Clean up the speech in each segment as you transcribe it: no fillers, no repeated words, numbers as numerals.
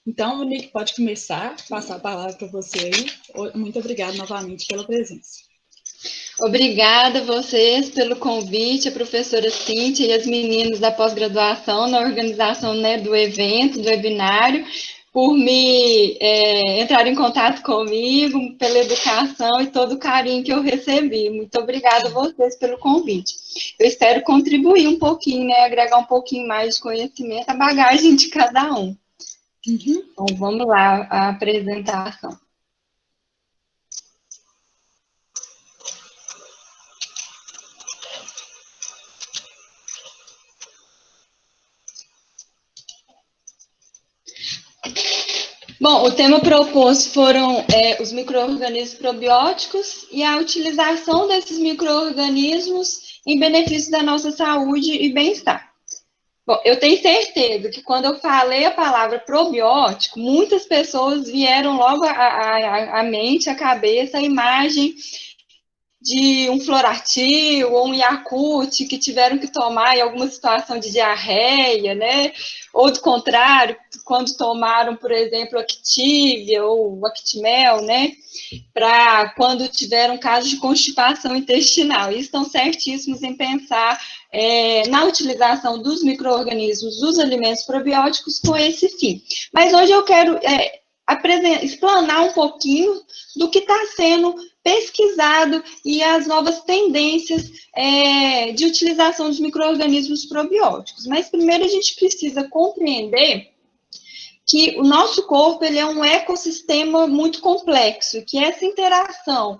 Então, Nick, pode começar, passar a palavra para você aí. Muito obrigada novamente pela presença. Obrigada a vocês pelo convite, a professora Cíntia e as meninas da pós-graduação na organização, né, do evento, do webinário, por me entrar em contato comigo, pela educação e todo o carinho que eu recebi. Muito obrigada a vocês pelo convite. Eu espero contribuir um pouquinho, né, agregar um pouquinho mais de conhecimento à bagagem de cada um. Então, vamos lá, a apresentação. Bom, o tema proposto foram os micro-organismos probióticos e a utilização desses micro-organismos em benefício da nossa saúde e bem-estar. Bom, eu tenho certeza que quando eu falei a palavra probiótico, muitas pessoas vieram logo à mente, à cabeça, a imagem de um Floratil ou um Yakult que tiveram que tomar em alguma situação de diarreia, né? Ou do contrário, quando tomaram, por exemplo, Activia ou Actimel, né? Para quando tiveram casos de constipação intestinal. E estão certíssimos em pensar na utilização dos micro-organismos, dos alimentos probióticos com esse fim. Mas hoje eu quero explanar um pouquinho do que está sendo pesquisado e as novas tendências de utilização dos micro-organismos probióticos. Mas primeiro a gente precisa compreender que o nosso corpo ele é um ecossistema muito complexo, que essa interação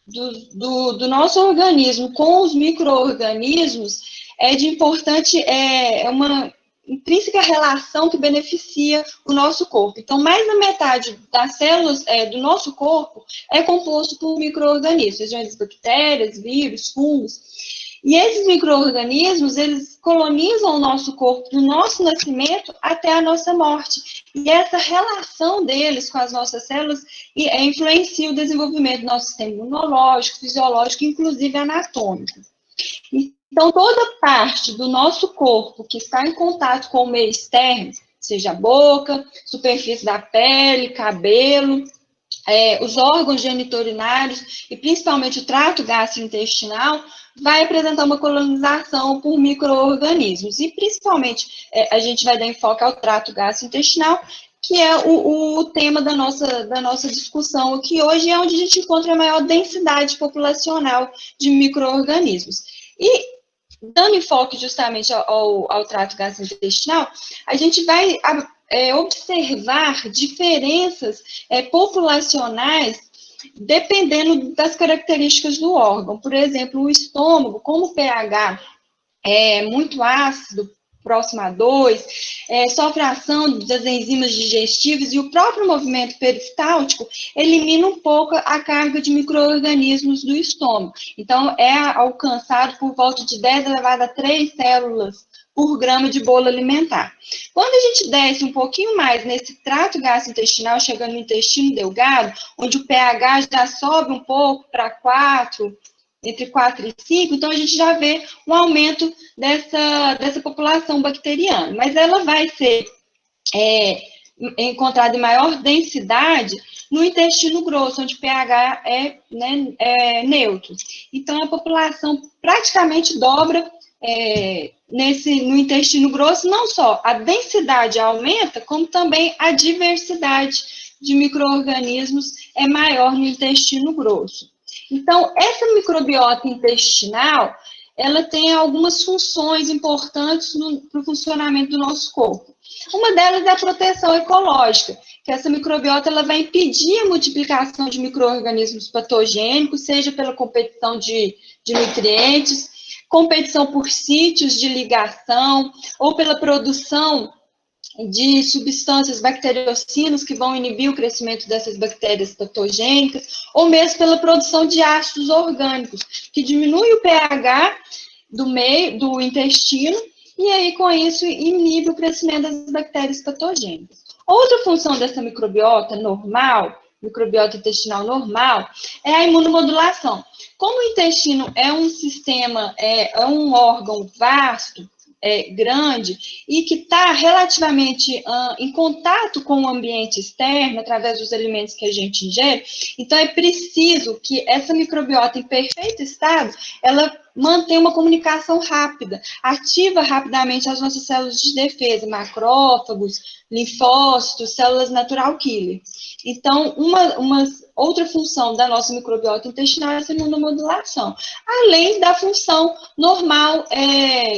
do nosso organismo com os micro-organismos é de importante, uma intrínseca relação que beneficia o nosso corpo. Então, mais da metade das células do nosso corpo é composto por micro-organismos, sejam eles bactérias, vírus, fungos. E esses micro-organismos, eles colonizam o nosso corpo do nosso nascimento até a nossa morte. E essa relação deles com as nossas células influencia o desenvolvimento do nosso sistema imunológico, fisiológico, inclusive anatômico. Então, toda parte do nosso corpo que está em contato com o meio externo, seja a boca, superfície da pele, cabelo, os órgãos geniturinários e principalmente o trato gastrointestinal, vai apresentar uma colonização por micro-organismos. E principalmente a gente vai dar enfoque ao trato gastrointestinal, que é o tema da nossa discussão aqui hoje, é onde a gente encontra a maior densidade populacional de micro-organismos. E dando enfoque justamente ao trato gastrointestinal, a gente vai observar diferenças populacionais dependendo das características do órgão. Por exemplo, o estômago, como o pH é muito ácido, próximo a 2, sofre a ação das enzimas digestivas e o próprio movimento peristáltico elimina um pouco a carga de micro-organismos do estômago. Então, é alcançado por volta de 10 elevado a 3 células por grama de bolo alimentar. Quando a gente desce um pouquinho mais nesse trato gastrointestinal, chegando no intestino delgado, onde o pH já sobe um pouco para 4, entre 4 e 5, então a gente já vê um aumento dessa população bacteriana. Mas ela vai ser encontrada em maior densidade no intestino grosso, onde o pH é neutro. Então, a população praticamente dobra no intestino grosso, não só a densidade aumenta, como também a diversidade de micro-organismos é maior no intestino grosso. Então, essa microbiota intestinal, ela tem algumas funções importantes para o funcionamento do nosso corpo. Uma delas é a proteção ecológica, que essa microbiota ela vai impedir a multiplicação de micro-organismos patogênicos, seja pela competição de nutrientes, competição por sítios de ligação, ou pela produção de substâncias bacteriocinas que vão inibir o crescimento dessas bactérias patogênicas, ou mesmo pela produção de ácidos orgânicos, que diminui o pH do intestino, e aí, com isso, inibe o crescimento das bactérias patogênicas. Outra função dessa microbiota normal, microbiota intestinal normal, é a imunomodulação. Como o intestino é um sistema, é um órgão vasto, grande e que está relativamente em contato com o ambiente externo, através dos alimentos que a gente ingere, então é preciso que essa microbiota em perfeito estado, ela mantenha uma comunicação rápida, ativa rapidamente as nossas células de defesa, macrófagos, linfócitos, células natural killer. Então, uma outra função da nossa microbiota intestinal é essa imunomodulação, além da função normal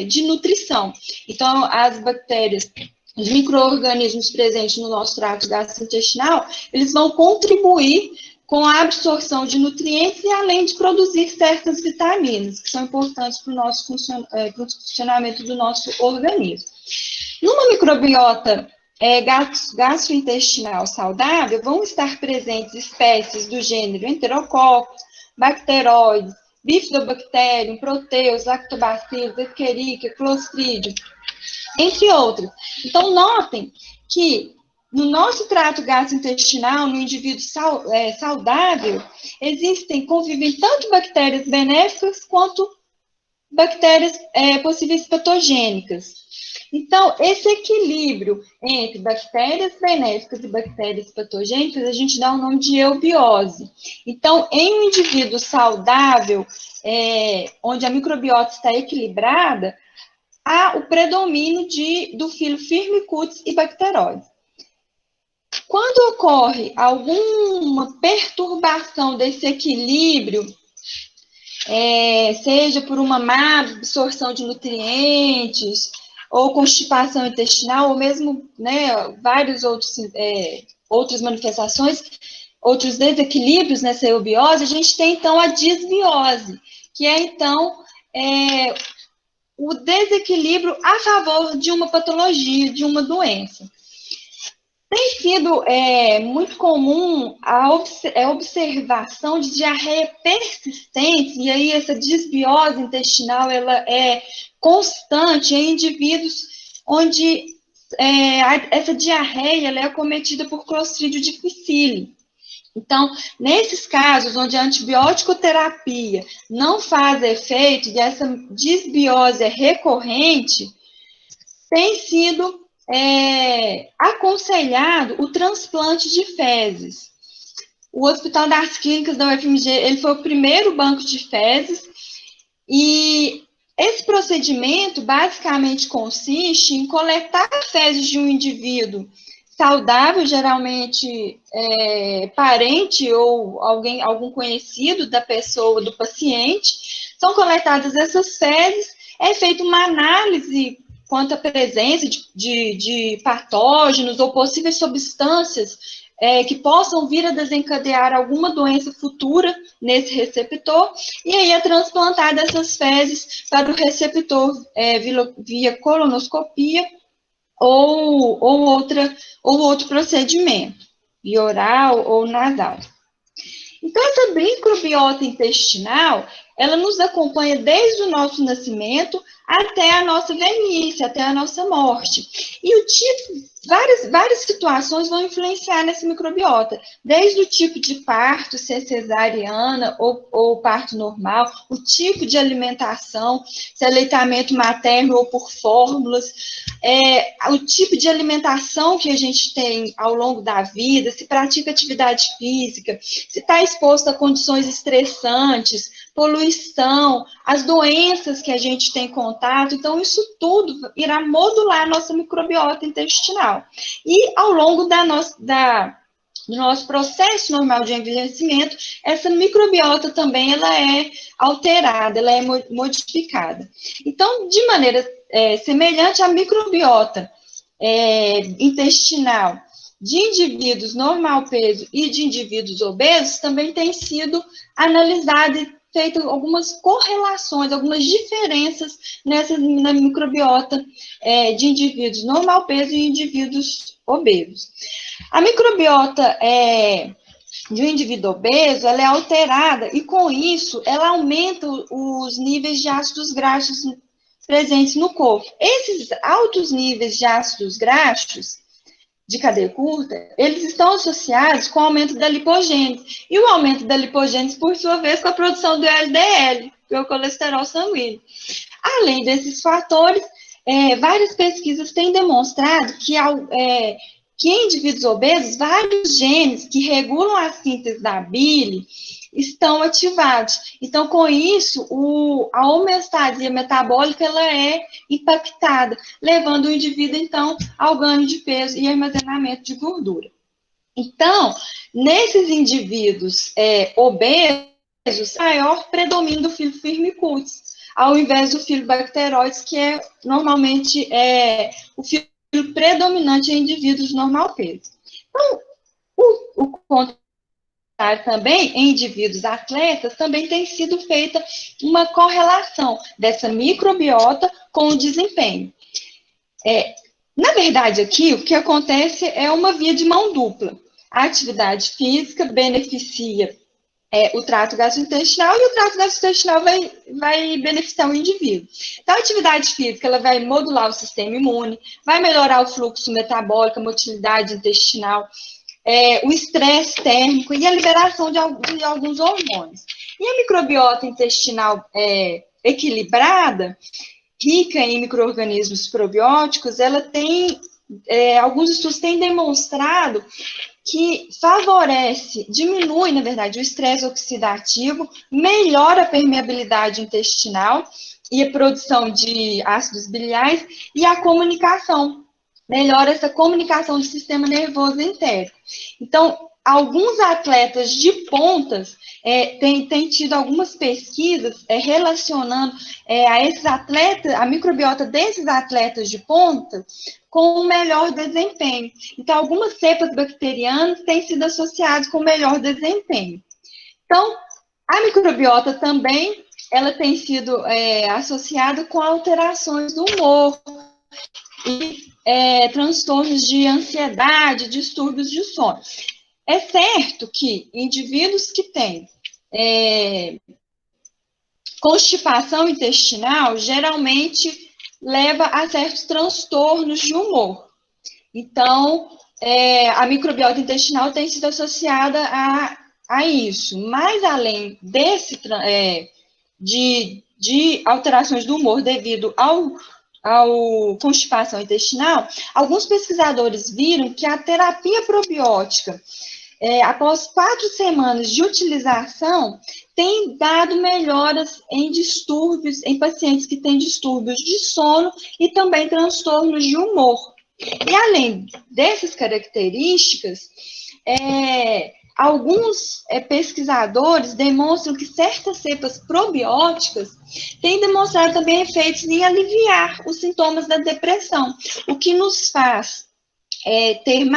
de nutrição. Então, as bactérias, os micro-organismos presentes no nosso trato gastrointestinal, eles vão contribuir com a absorção de nutrientes e além de produzir certas vitaminas, que são importantes para o nosso funcionamento do nosso organismo. Numa microbiota gastrointestinal saudável, vão estar presentes espécies do gênero Enterococcus, bacteroides, Bifidobacterium, Proteus, Lactobacillus, Escherichia, Clostridium, entre outros. Então, notem que no nosso trato gastrointestinal, no indivíduo saudável, convivem tanto bactérias benéficas quanto bactérias possíveis patogênicas. Então, esse equilíbrio entre bactérias benéficas e bactérias patogênicas, a gente dá o nome de eubiose. Então, em um indivíduo saudável, onde a microbiota está equilibrada, há o predomínio do filo Firmicutes e Bacteroides. Quando ocorre alguma perturbação desse equilíbrio, seja por uma má absorção de nutrientes, ou constipação intestinal, ou mesmo vários outras manifestações, outros desequilíbrios nessa eubiose, a gente tem, então, a disbiose, que é, então, o desequilíbrio a favor de uma patologia, de uma doença. Tem sido muito comum a observação de diarreia persistente, e aí essa disbiose intestinal ela é constante em indivíduos onde essa diarreia ela é acometida por Clostridio difficile. Então, nesses casos onde a antibiótico-terapia não faz efeito e essa disbiose é recorrente, tem sido aconselhado o transplante de fezes. O Hospital das Clínicas da UFMG, ele foi o primeiro banco de fezes, e esse procedimento basicamente consiste em coletar fezes de um indivíduo saudável, geralmente parente ou algum conhecido da pessoa, do paciente. São coletadas essas fezes, é feita uma análise quanto à presença de patógenos ou possíveis substâncias que possam vir a desencadear alguma doença futura nesse receptor, e aí é transplantada essas fezes para o receptor via colonoscopia ou outro procedimento, via oral ou nasal. Então, essa microbiota intestinal, ela nos acompanha desde o nosso nascimento até a nossa velhice, até a nossa morte. E várias situações vão influenciar nessa microbiota, desde o tipo de parto, se é cesariana ou parto normal, o tipo de alimentação, se é aleitamento materno ou por fórmulas, o tipo de alimentação que a gente tem ao longo da vida, se pratica atividade física, se está exposto a condições estressantes, poluição, as doenças que a gente tem contato. Então, isso tudo irá modular a nossa microbiota intestinal. E, ao longo do nosso processo normal de envelhecimento, essa microbiota também ela é alterada, ela é modificada. Então, de maneira semelhante à microbiota intestinal de indivíduos normal peso e de indivíduos obesos, também tem sido analisada e feito algumas correlações, algumas diferenças na microbiota de indivíduos normal peso e indivíduos obesos. A microbiota de um indivíduo obeso, ela é alterada e, com isso, ela aumenta os níveis de ácidos graxos presentes no corpo. Esses altos níveis de ácidos graxos de cadeia curta, eles estão associados com o aumento da lipogênese. E o aumento da lipogênese, por sua vez, com a produção do LDL, que é o colesterol sanguíneo. Além desses fatores, várias pesquisas têm demonstrado que em indivíduos obesos, vários genes que regulam a síntese da bile estão ativados. Então, com isso, a homeostasia metabólica ela é impactada, levando o indivíduo, então, ao ganho de peso e armazenamento de gordura. Então, nesses indivíduos obesos, maior predomínio do filo firmicutes, ao invés do filo bacteroides, que é normalmente o filo predominante em indivíduos de normal peso. Então, o contrário também, em indivíduos atletas, também tem sido feita uma correlação dessa microbiota com o desempenho. Na verdade, aqui, o que acontece é uma via de mão dupla. A atividade física beneficia o trato gastrointestinal e o trato gastrointestinal vai beneficiar o indivíduo. Então, a atividade física ela vai modular o sistema imune, vai melhorar o fluxo metabólico, a motilidade intestinal, o estresse térmico e a liberação de alguns hormônios. E a microbiota intestinal equilibrada, rica em micro-organismos probióticos, ela tem, alguns estudos têm demonstrado que diminui, na verdade, o estresse oxidativo, melhora a permeabilidade intestinal e a produção de ácidos biliares e a comunicação, melhora essa comunicação do sistema nervoso entérico. Então, alguns atletas de pontas têm tido algumas pesquisas relacionando a esses atletas, a microbiota desses atletas de ponta, com um melhor desempenho. Então, algumas cepas bacterianas têm sido associadas com melhor desempenho. Então, a microbiota também, ela tem sido associada com alterações do humor e transtornos de ansiedade, distúrbios de sono. É certo que indivíduos que têm constipação intestinal, geralmente leva a certos transtornos de humor. Então, a microbiota intestinal tem sido associada a isso. Mas, além de alterações do humor devido ao constipação intestinal, alguns pesquisadores viram que a terapia probiótica, após 4 semanas de utilização, tem dado melhoras em distúrbios, em pacientes que têm distúrbios de sono e também transtornos de humor. E além dessas características, alguns pesquisadores demonstram que certas cepas probióticas têm demonstrado também efeitos em aliviar os sintomas da depressão, o que nos faz ter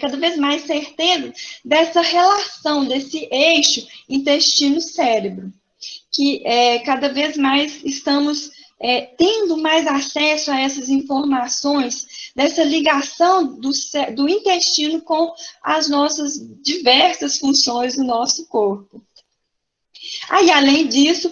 cada vez mais certeza dessa relação, desse eixo intestino-cérebro, que cada vez mais estamos tendo mais acesso a essas informações, dessa ligação do intestino com as nossas diversas funções do nosso corpo. E além disso,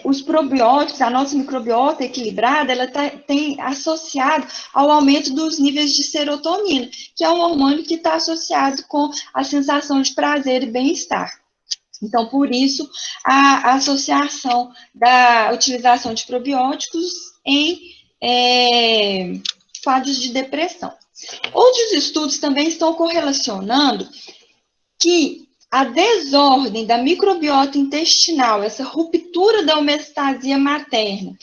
os probióticos, a nossa microbiota equilibrada, ela tem associado ao aumento dos níveis de serotonina, que é um hormônio que está associado com a sensação de prazer e bem-estar. Então, por isso, a associação da utilização de probióticos em quadros de depressão. Outros estudos também estão correlacionando que a desordem da microbiota intestinal, essa ruptura da homeostasia materna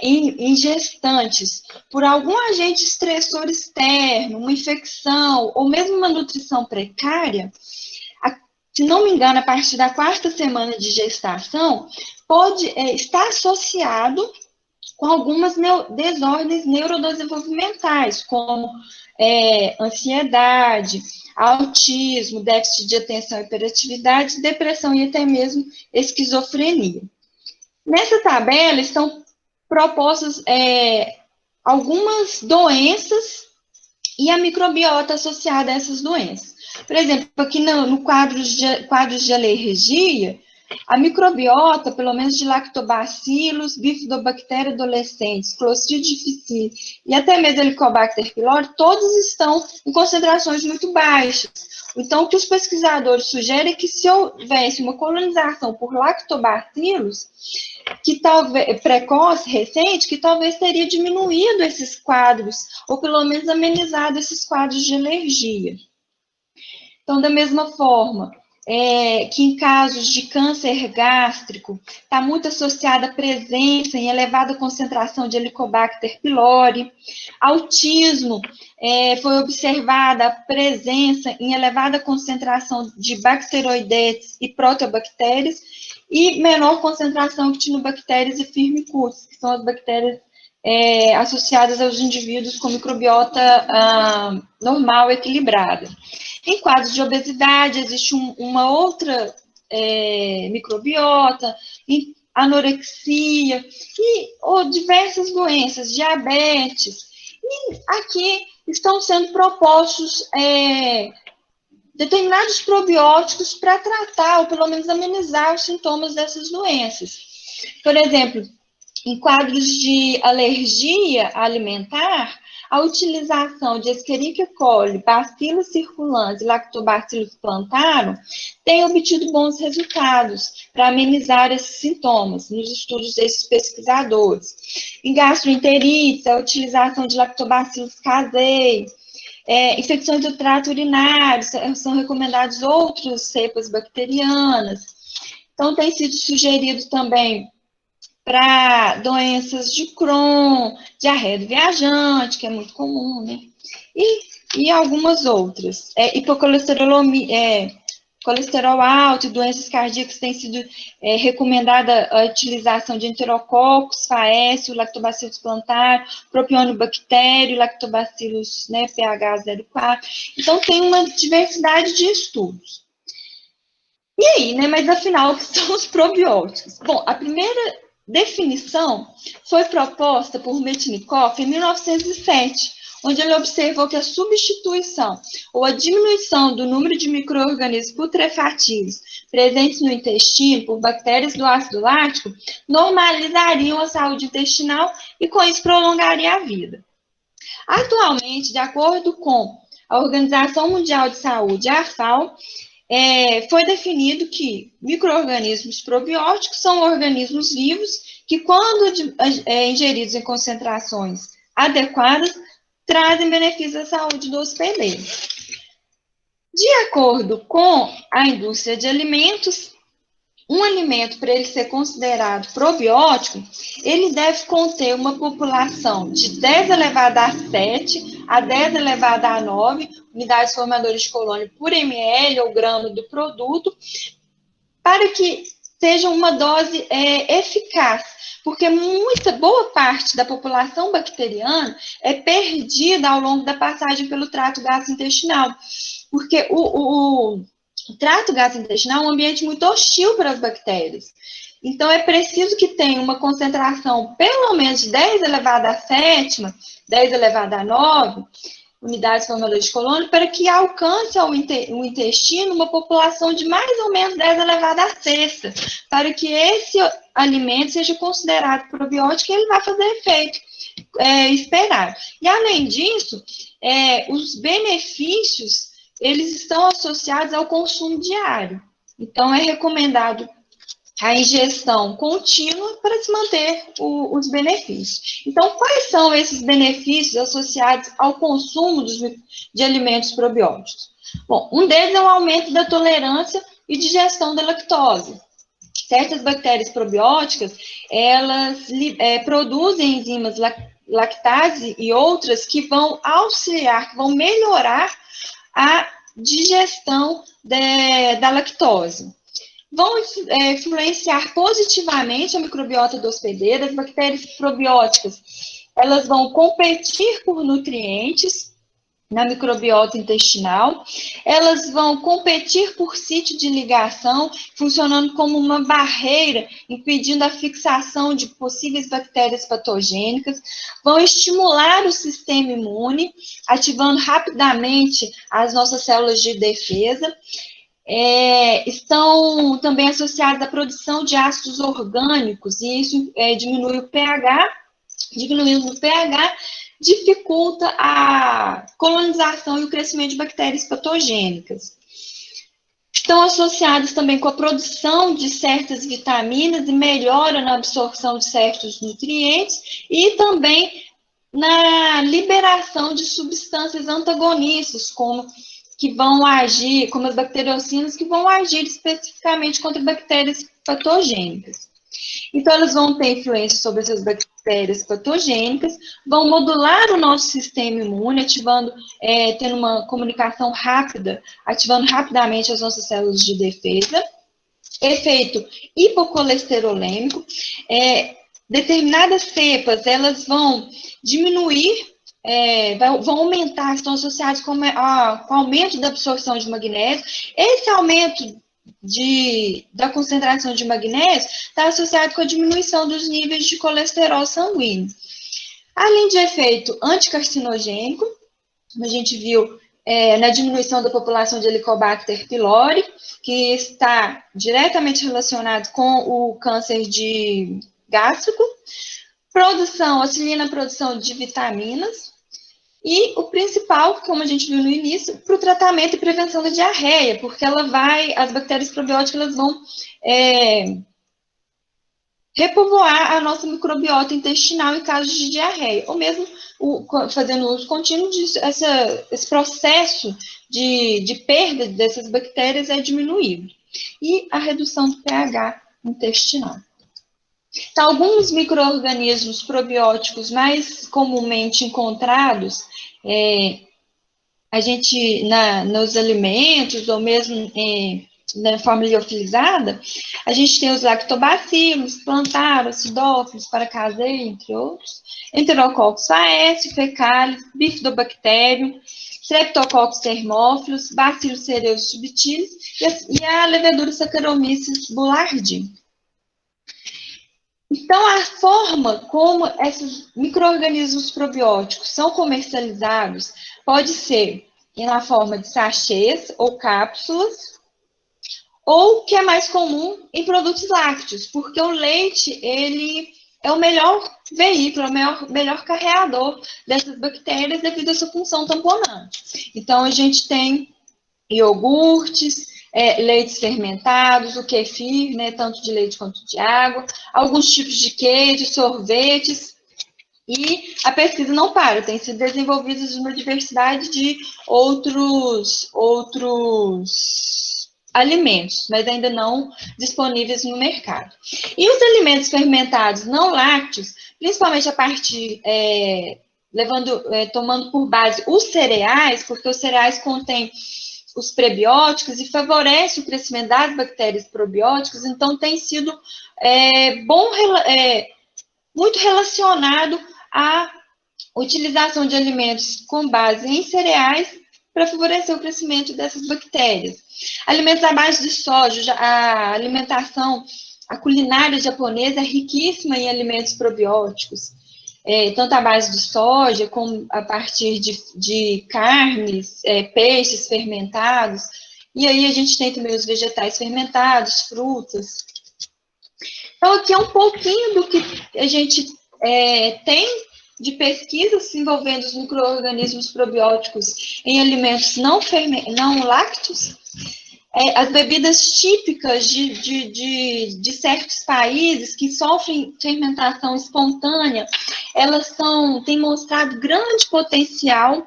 em gestantes, por algum agente estressor externo, uma infecção, ou mesmo uma nutrição precária, se não me engano, a partir da 4ª semana de gestação, pode estar associado com algumas desordens neurodesenvolvimentais, como ansiedade, autismo, déficit de atenção e hiperatividade, depressão e até mesmo esquizofrenia. Nessa tabela estão propostas algumas doenças e a microbiota associada a essas doenças. Por exemplo, aqui no quadros de alergia, A microbiota, pelo menos de lactobacilos, bifidobactéria adolescentes, Clostridium difficile e até mesmo Helicobacter pylori, todos estão em concentrações muito baixas. Então, o que os pesquisadores sugerem é que se houvesse uma colonização por lactobacilos, que talvez precoce, recente, que talvez teria diminuído esses quadros, ou pelo menos amenizado esses quadros de alergia. Então, da mesma forma, que em casos de câncer gástrico, está muito associada a presença em elevada concentração de Helicobacter pylori. Autismo, foi observada a presença em elevada concentração de bacteroidetes e proteobactérias, e menor concentração de actinobactérias e firmicutes, que são as bactérias associadas aos indivíduos com microbiota normal, equilibrada. Em quadros de obesidade, existe uma outra microbiota, anorexia, ou diversas doenças, diabetes. E aqui estão sendo propostos determinados probióticos para tratar, ou pelo menos amenizar os sintomas dessas doenças. Por exemplo, em quadros de alergia alimentar, a utilização de Escherichia coli, Bacillus circulantes e Lactobacillus plantarum tem obtido bons resultados para amenizar esses sintomas nos estudos desses pesquisadores. Em gastroenterites, a utilização de Lactobacillus casei, infecções do trato urinário, são recomendados outras cepas bacterianas. Então, tem sido sugerido também para doenças de Crohn, diarreia do viajante, que é muito comum, né? E algumas outras. Colesterol alto e doenças cardíacas tem sido recomendada a utilização de Enterococcus faecio, Lactobacillus plantarum, Propionibacterium, Lactobacillus, né, pH 0,4. Então, tem uma diversidade de estudos. E aí, né, mas afinal, o que são os probióticos? Bom, a primeira definição foi proposta por Metchnikoff em 1907, onde ele observou que a substituição ou a diminuição do número de micro-organismos putrefativos presentes no intestino por bactérias do ácido lático normalizariam a saúde intestinal e, com isso, prolongaria a vida. Atualmente, de acordo com a Organização Mundial de Saúde, a FAO, foi definido que micro-organismos probióticos são organismos vivos que, quando ingeridos em concentrações adequadas, trazem benefícios à saúde do hospedeiro. De acordo com a indústria de alimentos, um alimento, para ele ser considerado probiótico, ele deve conter uma população de 10 elevado a 7 a 10 elevado a 9 unidades formadoras de colônia por ml ou grama do produto, para que seja uma dose eficaz, porque boa parte da população bacteriana é perdida ao longo da passagem pelo trato gastrointestinal, porque o trato gastrointestinal é um ambiente muito hostil para as bactérias. Então, é preciso que tenha uma concentração pelo menos de 10 elevado a 7, 10 elevado a 9 unidades formadoras de colônia, para que alcance o intestino uma população de mais ou menos 10 elevado a 6, para que esse alimento seja considerado probiótico e ele vai fazer efeito esperado. E, além disso, os benefícios, eles estão associados ao consumo diário. Então, é recomendado a ingestão contínua para se manter os benefícios. Então, quais são esses benefícios associados ao consumo de alimentos probióticos? Bom, um deles é o aumento da tolerância e digestão da lactose. Certas bactérias probióticas, elas produzem enzimas lactase e outras que vão auxiliar, que vão melhorar a digestão da lactose. Vão influenciar positivamente a microbiota do hospedeiro. As bactérias probióticas, elas vão competir por nutrientes na microbiota intestinal, elas vão competir por sítio de ligação, funcionando como uma barreira, impedindo a fixação de possíveis bactérias patogênicas, vão estimular o sistema imune, ativando rapidamente as nossas células de defesa. estão também associados à produção de ácidos orgânicos, e isso diminui o pH, diminuindo o pH, dificulta a colonização e o crescimento de bactérias patogênicas. Estão associados também com a produção de certas vitaminas e melhora na absorção de certos nutrientes e também na liberação de substâncias antagonistas, como as bacteriocinas, que vão agir especificamente contra bactérias patogênicas. Então, elas vão ter influência sobre essas bactérias patogênicas, vão modular o nosso sistema imune, tendo uma comunicação rápida, ativando rapidamente as nossas células de defesa. Efeito hipocolesterolêmico. Determinadas cepas, elas vão diminuir, vão aumentar, estão associadas com o aumento da absorção de magnésio. Esse aumento da concentração de magnésio está associado com a diminuição dos níveis de colesterol sanguíneo. Além de efeito anticarcinogênico, como a gente viu na diminuição da população de Helicobacter pylori, que está diretamente relacionado com o câncer gástrico, auxilia na produção de vitaminas, e o principal, como a gente viu no início, para o tratamento e prevenção da diarreia, porque as bactérias probióticas elas vão repovoar a nossa microbiota intestinal em caso de diarreia, ou mesmo fazendo uso contínuo esse processo de perda dessas bactérias é diminuído. E a redução do pH intestinal. Então, alguns micro-organismos probióticos mais comumente encontrados, nos alimentos, ou mesmo na forma liofilizada, a gente tem os lactobacilos, plantar, acidófilos, paracasei, entre outros, enterococcus faecio, fecalis, bifidobacterium, streptococcus thermophilus, bacillus cereus subtilis e a levedura Saccharomyces boulardii. Então, a forma como esses micro-organismos probióticos são comercializados pode ser na forma de sachês ou cápsulas, ou, que é mais comum, em produtos lácteos, porque o leite, ele é o melhor veículo, o melhor carreador dessas bactérias devido à sua função tamponante. Então, a gente tem iogurtes, leites fermentados, o kefir, né, tanto de leite quanto de água, alguns tipos de queijo, sorvetes, e a pesquisa não para, tem sido desenvolvida uma diversidade de outros alimentos, mas ainda não disponíveis no mercado. E os alimentos fermentados não lácteos, principalmente a partir, tomando por base os cereais, porque os cereais contêm os prebióticos e favorece o crescimento das bactérias probióticas, então tem sido muito relacionado à utilização de alimentos com base em cereais para favorecer o crescimento dessas bactérias. Alimentos à base de soja, a culinária japonesa é riquíssima em alimentos probióticos, tanto à base de soja, como a partir de carnes, peixes fermentados, e aí a gente tem também os vegetais fermentados, frutas. Então, aqui é um pouquinho do que a gente tem de pesquisas envolvendo os micro-organismos probióticos em alimentos não lácteos. As bebidas típicas de certos países que sofrem fermentação espontânea, elas têm mostrado grande potencial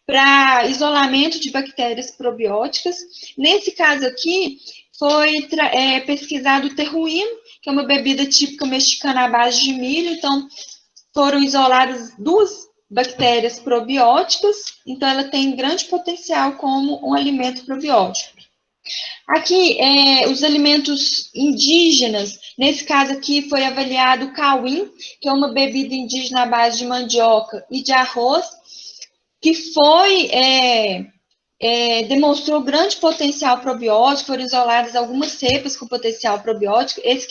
para isolamento de bactérias probióticas. Nesse caso aqui, foi pesquisado o terruíno, que é uma bebida típica mexicana à base de milho, então foram isoladas 2 bactérias probióticas, então ela tem grande potencial como um alimento probiótico. Aqui, os alimentos indígenas, nesse caso aqui foi avaliado o cauim, que é uma bebida indígena à base de mandioca e de arroz, que demonstrou grande potencial probiótico, foram isoladas algumas cepas com potencial probiótico, esse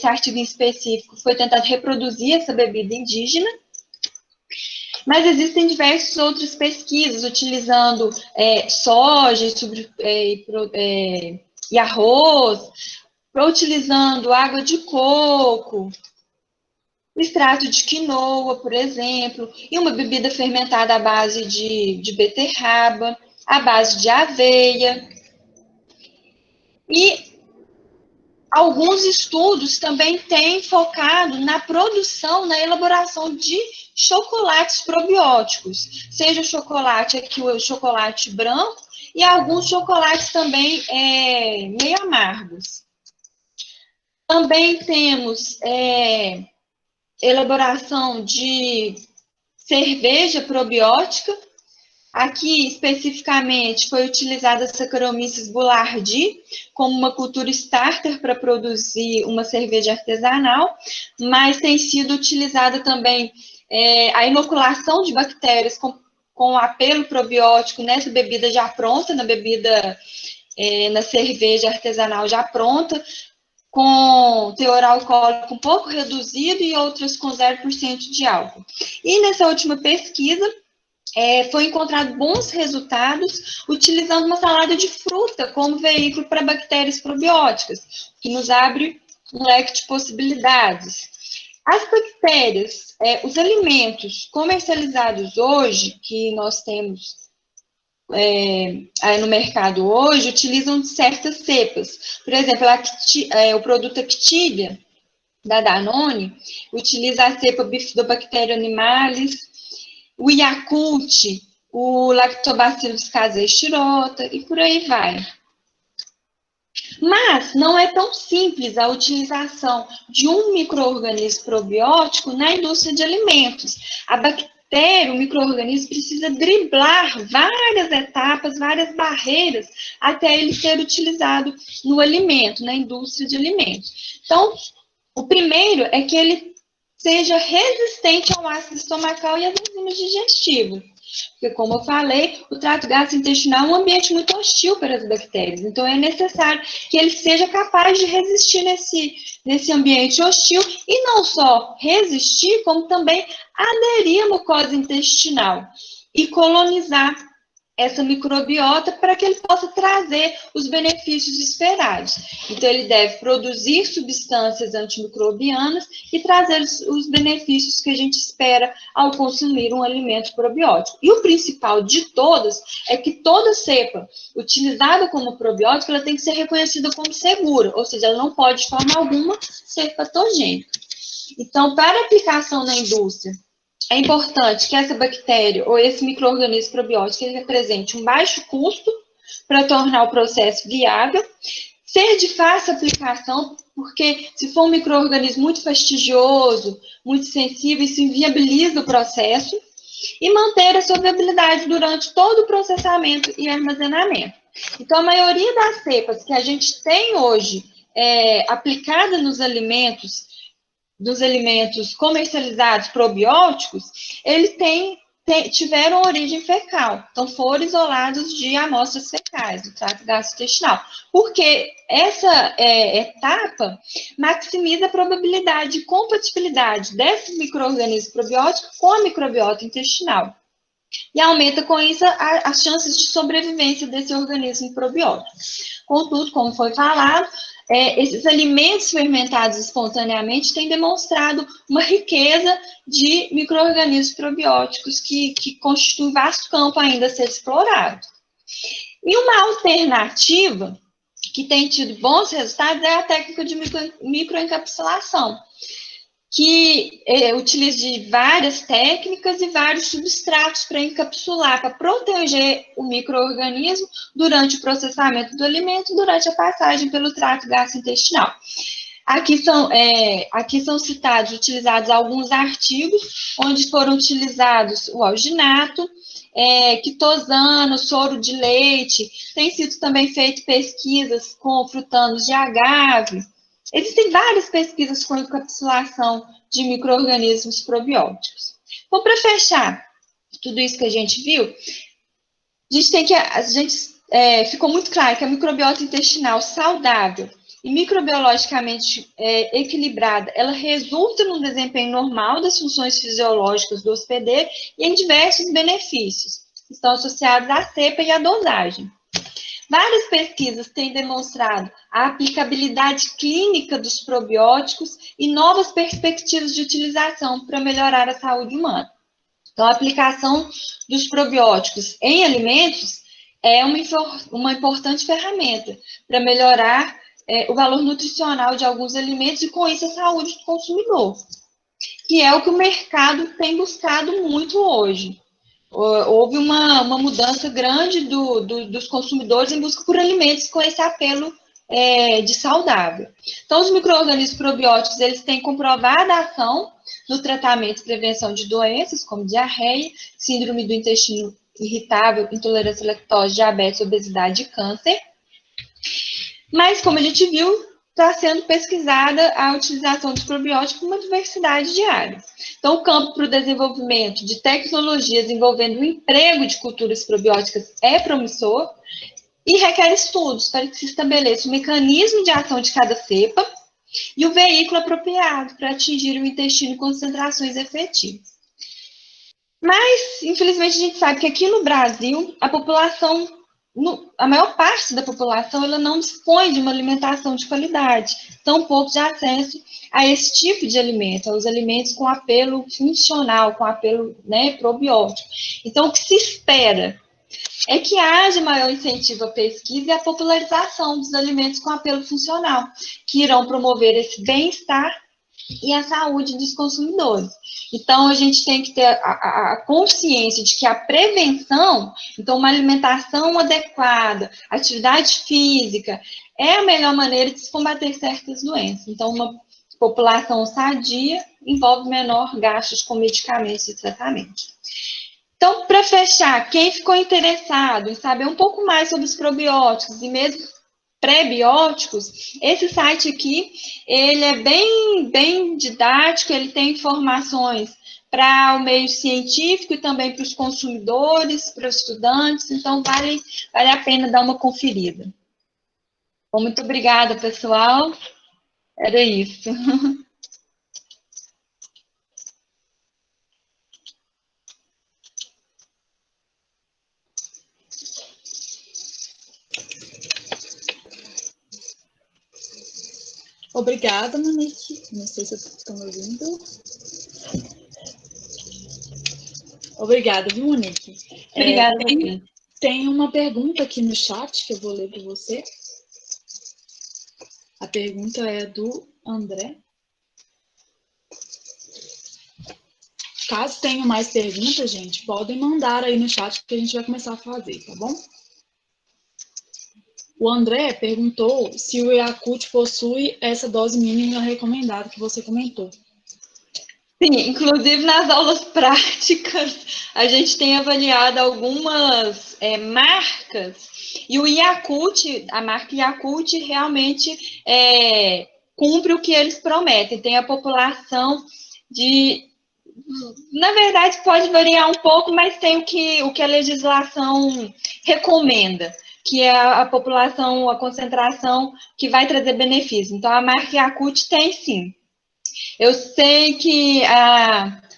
artigo em específico foi tentado reproduzir essa bebida indígena. Mas existem diversas outras pesquisas utilizando soja e arroz, utilizando água de coco, extrato de quinoa, por exemplo, e uma bebida fermentada à base de beterraba, à base de aveia. E alguns estudos também têm focado na produção, na elaboração de chocolates probióticos, seja o chocolate aqui, o chocolate branco, e alguns chocolates também meio amargos. Também temos elaboração de cerveja probiótica. Aqui, especificamente, foi utilizada a Saccharomyces boulardii como uma cultura starter para produzir uma cerveja artesanal, mas tem sido utilizada também a inoculação de bactérias com apelo probiótico nessa bebida já pronta, na cerveja artesanal já pronta, com teor alcoólico um pouco reduzido e outras com 0% de álcool. E nessa última pesquisa, foi encontrado bons resultados utilizando uma salada de fruta como veículo para bactérias probióticas, que nos abre um leque de possibilidades. As bactérias, os alimentos comercializados hoje, que nós temos no mercado hoje, utilizam certas cepas. Por exemplo, o produto Activia, da Danone, utiliza a cepa Bifidobacterium animalis, o Yakult, o Lactobacillus casei shirota, e por aí vai. Mas não é tão simples a utilização de um micro-organismo probiótico na indústria de alimentos. A bactéria, o micro-organismo, precisa driblar várias etapas, várias barreiras, até ele ser utilizado no alimento, na indústria de alimentos. Então, o primeiro é que ele seja resistente ao ácido estomacal e às enzimas digestivas. Porque, como eu falei, o trato gastrointestinal é um ambiente muito hostil para as bactérias. Então, é necessário que ele seja capaz de resistir nesse ambiente hostil e não só resistir, como também aderir à mucosa intestinal e colonizar essa microbiota para que ele possa trazer os benefícios esperados. Então, ele deve produzir substâncias antimicrobianas e trazer os benefícios que a gente espera ao consumir um alimento probiótico. E o principal de todas é que toda cepa utilizada como probiótico, ela tem que ser reconhecida como segura, ou seja, ela não pode, de forma alguma, ser patogênica. Então, para aplicação na indústria, é importante que essa bactéria ou esse micro-organismo probiótico ele represente um baixo custo para tornar o processo viável, ser de fácil aplicação, porque se for um micro-organismo muito fastidioso, muito sensível, isso inviabiliza o processo, e manter a sua viabilidade durante todo o processamento e armazenamento. Então, a maioria das cepas que a gente tem hoje aplicada nos alimentos, dos alimentos comercializados probióticos, eles tiveram origem fecal, então foram isolados de amostras fecais do trato gastrointestinal, porque essa etapa maximiza a probabilidade de compatibilidade desses micro-organismos probióticos com a microbiota intestinal e aumenta com isso as chances de sobrevivência desse organismo probiótico. Contudo, como foi falado, esses alimentos fermentados espontaneamente têm demonstrado uma riqueza de micro-organismos probióticos que constitui um vasto campo ainda a ser explorado. E uma alternativa que tem tido bons resultados é a técnica de microencapsulação, que utiliza várias técnicas e vários substratos para encapsular, para proteger o micro-organismo durante o processamento do alimento, durante a passagem pelo trato gastrointestinal. Aqui são utilizados alguns artigos, onde foram utilizados o alginato, quitosano, soro de leite, tem sido também feito pesquisas com frutanos de agave. Existem várias pesquisas com encapsulação de micro-organismos probióticos. Então, para fechar tudo isso que a gente viu, ficou muito claro que a microbiota intestinal saudável e microbiologicamente equilibrada, ela resulta no desempenho normal das funções fisiológicas do hospedeiro e em diversos benefícios que estão associados à cepa e à dosagem. Várias pesquisas têm demonstrado a aplicabilidade clínica dos probióticos e novas perspectivas de utilização para melhorar a saúde humana. Então, a aplicação dos probióticos em alimentos é uma importante ferramenta para melhorar o valor nutricional de alguns alimentos e, com isso, a saúde do consumidor, que é o que o mercado tem buscado muito hoje. Houve uma mudança grande dos consumidores em busca por alimentos com esse apelo de saudável. Então, os micro-organismos probióticos, eles têm comprovada ação no tratamento e prevenção de doenças, como diarreia, síndrome do intestino irritável, intolerância à lactose, diabetes, obesidade e câncer. Mas, como a gente viu, está sendo pesquisada a utilização dos probióticos em uma diversidade de áreas. Então, o campo para o desenvolvimento de tecnologias envolvendo o emprego de culturas probióticas é promissor e requer estudos para que se estabeleça o mecanismo de ação de cada cepa e o veículo apropriado para atingir o intestino em concentrações efetivas. Mas, infelizmente, a gente sabe que aqui no Brasil, a população, a maior parte da população, ela não dispõe de uma alimentação de qualidade, tampouco de acesso a esse tipo de alimento, aos alimentos com apelo funcional, com apelo probiótico. Então, o que se espera é que haja maior incentivo à pesquisa e à popularização dos alimentos com apelo funcional, que irão promover esse bem-estar e a saúde dos consumidores. Então, a gente tem que ter a consciência de que a prevenção, então, uma alimentação adequada, atividade física, é a melhor maneira de se combater certas doenças. Então, uma população sadia envolve menor gastos com medicamentos e tratamentos. Então, para fechar, quem ficou interessado em saber um pouco mais sobre os probióticos e mesmo pré-bióticos, esse site aqui, ele é bem didático, ele tem informações para o meio científico e também para os consumidores, para os estudantes, então vale a pena dar uma conferida. Bom, muito obrigada, pessoal. Era isso. Obrigada, Monique. Não sei se vocês estão me ouvindo. Obrigada, viu, Monique? Obrigada. Tem uma pergunta aqui no chat que eu vou ler para você. A pergunta é do André. Caso tenham mais perguntas, gente, podem mandar aí no chat que a gente vai começar a fazer, tá bom? O André perguntou se o Yakult possui essa dose mínima recomendada que você comentou. Sim, inclusive nas aulas práticas, a gente tem avaliado algumas marcas, e o Yakult, a marca Yakult, realmente cumpre o que eles prometem. Tem a população de... Na verdade, pode variar um pouco, mas tem o que a legislação recomenda, que é a população, a concentração que vai trazer benefício. Então, a marca Yakult tem sim. Eu sei que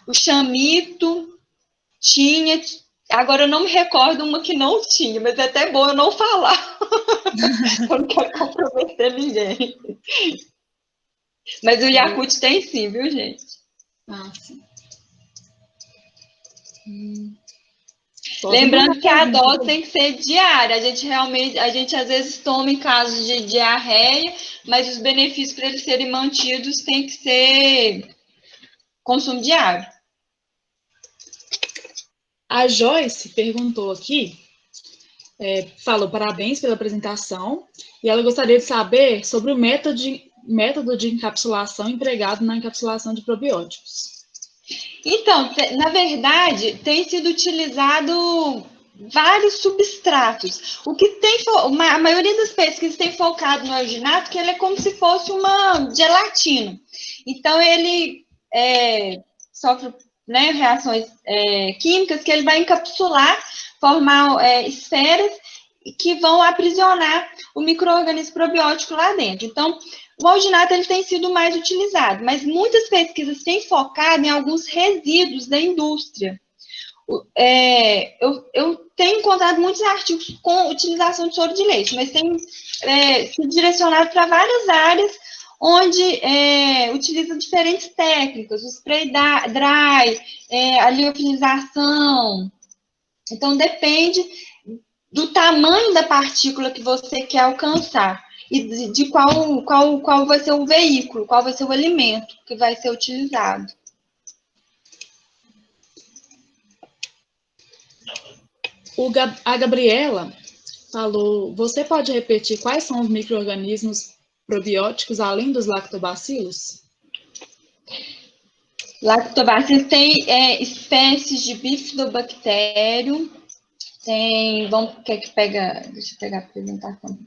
o Chamito tinha, agora eu não me recordo uma que não tinha, mas é até bom eu não falar, eu não quero comprometer ninguém. Mas o Yakult tem sim, viu, gente? Ah, sim. Lembrando que a dose tem que ser diária. A gente às vezes toma em casos de diarreia, mas os benefícios para eles serem mantidos tem que ser consumo diário. A Joyce perguntou aqui, falou parabéns pela apresentação, e ela gostaria de saber sobre o método de encapsulação empregado na encapsulação de probióticos. Então, na verdade, tem sido utilizado vários substratos. O que tem, a maioria das pesquisas tem focado no alginato, que ele é como se fosse uma gelatina. Então, ele sofre reações químicas que ele vai encapsular, formar esferas, que vão aprisionar o micro-organismo probiótico lá dentro. Então, o alginato ele tem sido mais utilizado, mas muitas pesquisas têm focado em alguns resíduos da indústria. Eu tenho encontrado muitos artigos com utilização de soro de leite, mas tem se direcionado para várias áreas onde utiliza diferentes técnicas, o spray dry, a liofilização. Então, depende do tamanho da partícula que você quer alcançar e de qual vai ser o veículo, qual vai ser o alimento que vai ser utilizado. A Gabriela falou, você pode repetir quais são os micro-organismos probióticos além dos lactobacilos? Lactobacilos tem espécies de bifidobactério, quer que pega, deixa eu pegar a apresentação.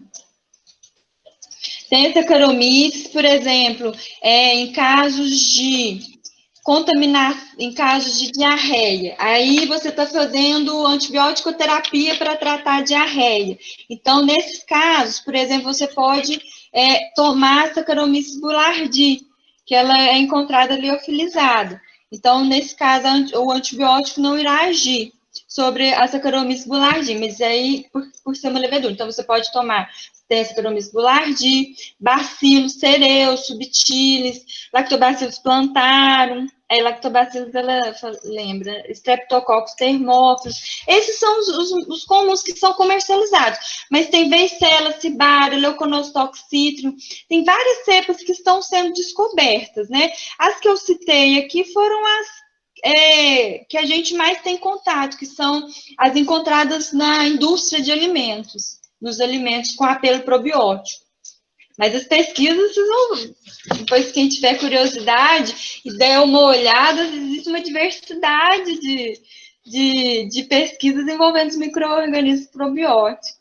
Tem Saccharomyces, por exemplo, em casos de contaminar em casos de diarreia. Aí você está fazendo antibiótico-terapia para tratar a diarreia. Então, nesses casos, por exemplo, você pode tomar Saccharomyces boulardii, que ela é encontrada liofilizada. Então, nesse caso, o antibiótico não irá agir sobre a Saccharomyces boulardii, mas aí, por ser uma levedura. Então, você pode tomar Saccharomyces boulardii, Bacillus cereus, subtilis, Lactobacillus plantarum, Lactobacillus, ela lembra, Streptococcus thermophilus. Esses são os comuns que são comercializados, mas tem Veicella, Cibara, Leuconostox citrium, tem várias cepas que estão sendo descobertas, né? As que eu citei aqui foram as que a gente mais tem contato, que são as encontradas na indústria de alimentos, nos alimentos com apelo probiótico. Mas as pesquisas, depois quem tiver curiosidade e der uma olhada, existe uma diversidade de pesquisas envolvendo os micro-organismos probióticos.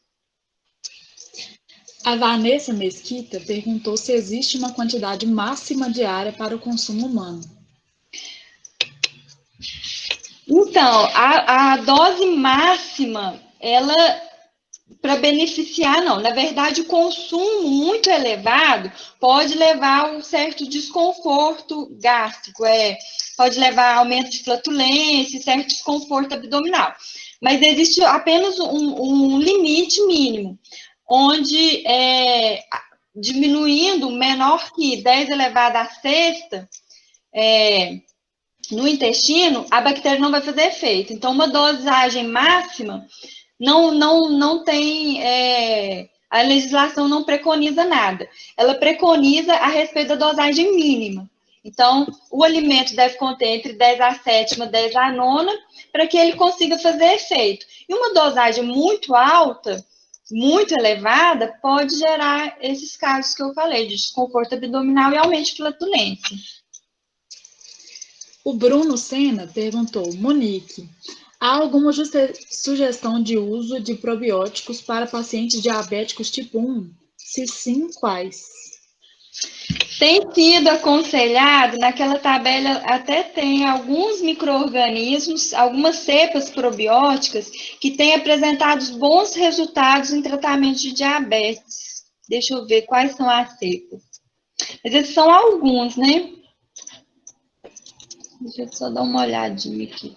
A Vanessa Mesquita perguntou se existe uma quantidade máxima diária para o consumo humano. Então, a dose máxima, ela, para beneficiar, não. Na verdade, o consumo muito elevado pode levar a um certo desconforto gástrico, pode levar a aumento de flatulência, certo desconforto abdominal. Mas existe apenas um limite mínimo, onde, diminuindo menor que 10 elevado a sexta, no intestino, a bactéria não vai fazer efeito. Então, uma dosagem máxima não tem, a legislação não preconiza nada. Ela preconiza a respeito da dosagem mínima. Então, o alimento deve conter entre 10 a sétima, 10 a nona, para que ele consiga fazer efeito. E uma dosagem muito alta, muito elevada, pode gerar esses casos que eu falei, de desconforto abdominal e aumento de flatulência. O Bruno Senna perguntou, Monique, há alguma sugestão de uso de probióticos para pacientes diabéticos tipo 1? Se sim, quais? Tem sido aconselhado, naquela tabela até tem alguns micro-organismos, algumas cepas probióticas que têm apresentado bons resultados em tratamento de diabetes. Deixa eu ver quais são as cepas. Mas esses são alguns, né? Deixa eu só dar uma olhadinha aqui.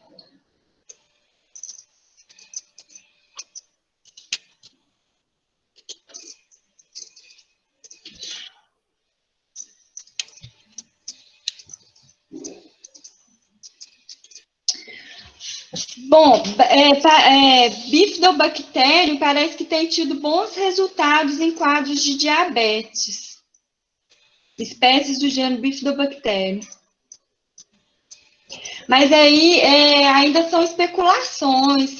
Bom, bifidobactério parece que tem tido bons resultados em quadros de diabetes. Espécies do gênero bifidobactério. Mas aí ainda são especulações,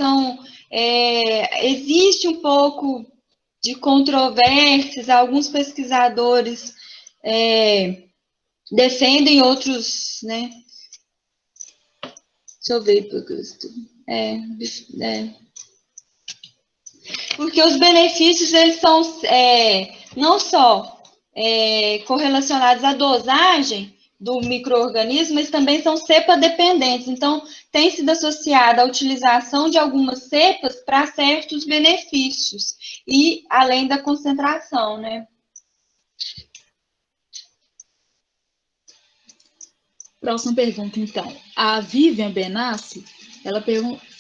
existe um pouco de controvérsias, alguns pesquisadores defendem, outros, né? Deixa eu ver. Porque os benefícios, eles são não só correlacionados à dosagem, do micro-organismo, mas também são cepa dependentes. Então, tem sido associada a utilização de algumas cepas para certos benefícios, e além da concentração, né? Próxima pergunta, então. A Vivian Benassi, ela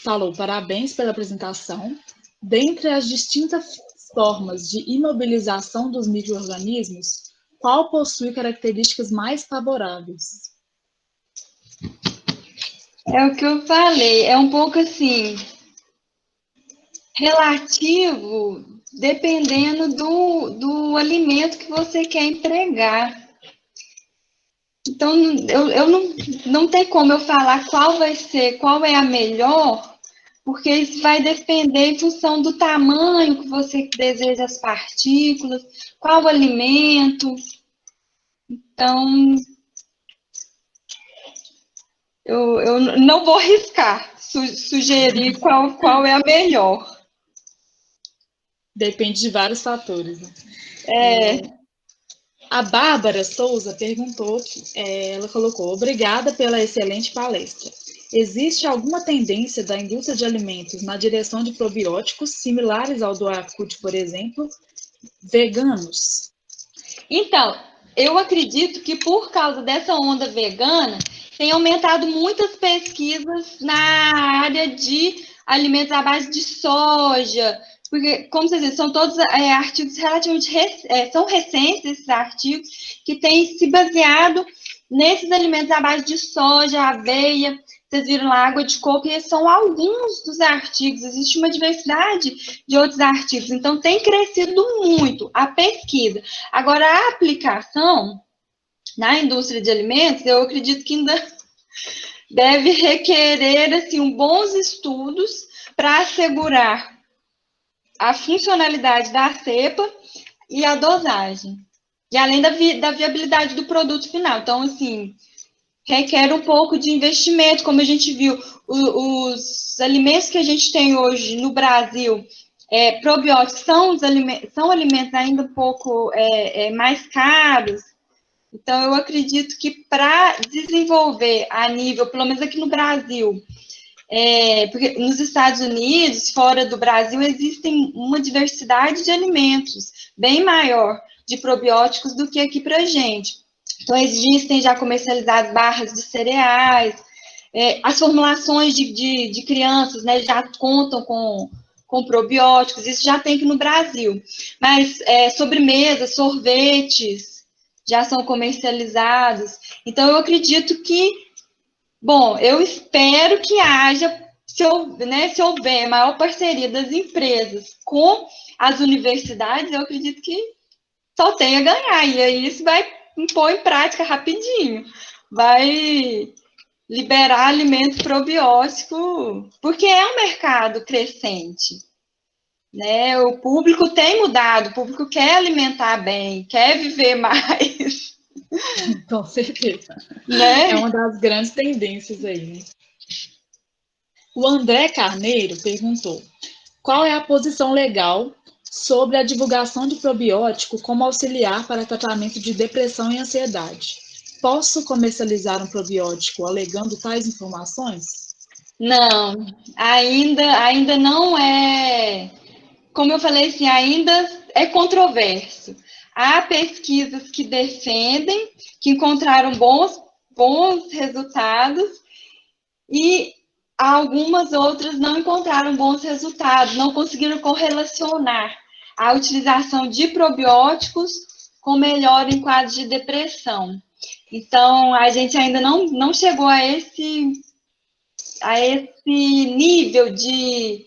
falou, parabéns pela apresentação. Dentre as distintas formas de imobilização dos micro-organismos, qual possui características mais favoráveis? É o que eu falei, é um pouco assim, relativo, dependendo do alimento que você quer empregar. Então, eu não tem como eu falar qual vai ser, qual é a melhor, porque isso vai depender em função do tamanho que você deseja as partículas, qual o alimento. Então, eu não vou arriscar sugerir qual é a melhor. Depende de vários fatores, né? É, A Bárbara Souza perguntou, ela colocou, obrigada pela excelente palestra. Existe alguma tendência da indústria de alimentos na direção de probióticos similares ao do Acute, por exemplo, veganos? então, eu acredito que por causa dessa onda vegana, tem aumentado muitas pesquisas na área de alimentos à base de soja, porque, como vocês dizem, são todos artigos relativamente são recentes esses artigos, que têm se baseado nesses alimentos à base de soja, aveia, vocês viram lá, água de coco, e são alguns dos artigos, existe uma diversidade de outros artigos, então tem crescido muito a pesquisa. Agora, a aplicação na indústria de alimentos, eu acredito que ainda deve requerer assim, bons estudos para assegurar a funcionalidade da cepa e a dosagem. E além da viabilidade do produto final. Então, assim, requer um pouco de investimento, como a gente viu, os alimentos que a gente tem hoje no Brasil, probióticos, são alimentos ainda um pouco mais caros. Então, eu acredito que para desenvolver a nível, pelo menos aqui no Brasil, porque nos Estados Unidos, fora do Brasil, existem uma diversidade de alimentos bem maior de probióticos do que aqui para a gente. Então, existem já comercializadas barras de cereais, as formulações de crianças, né, já contam com probióticos, isso já tem aqui no Brasil. Mas sobremesas, sorvetes, já são comercializados. Então, eu acredito que, bom, eu espero que haja, se houver maior parceria das empresas com as universidades, eu acredito que só tem a ganhar. E aí isso vai pôr em prática rapidinho. Vai liberar alimentos probióticos, porque é um mercado crescente. Né? O público tem mudado, o público quer alimentar bem, quer viver mais. Com certeza. Né? É uma das grandes tendências aí, né? O André Carneiro perguntou, qual é a posição legal sobre a divulgação de probiótico como auxiliar para tratamento de depressão e ansiedade? Posso comercializar um probiótico alegando tais informações? Não, ainda não é. Como eu falei, assim, ainda é controverso. Há pesquisas que defendem, que encontraram bons resultados, e algumas outras não encontraram bons resultados, não conseguiram correlacionar a utilização de probióticos com melhora em quadros de depressão. Então, a gente ainda não chegou a esse nível de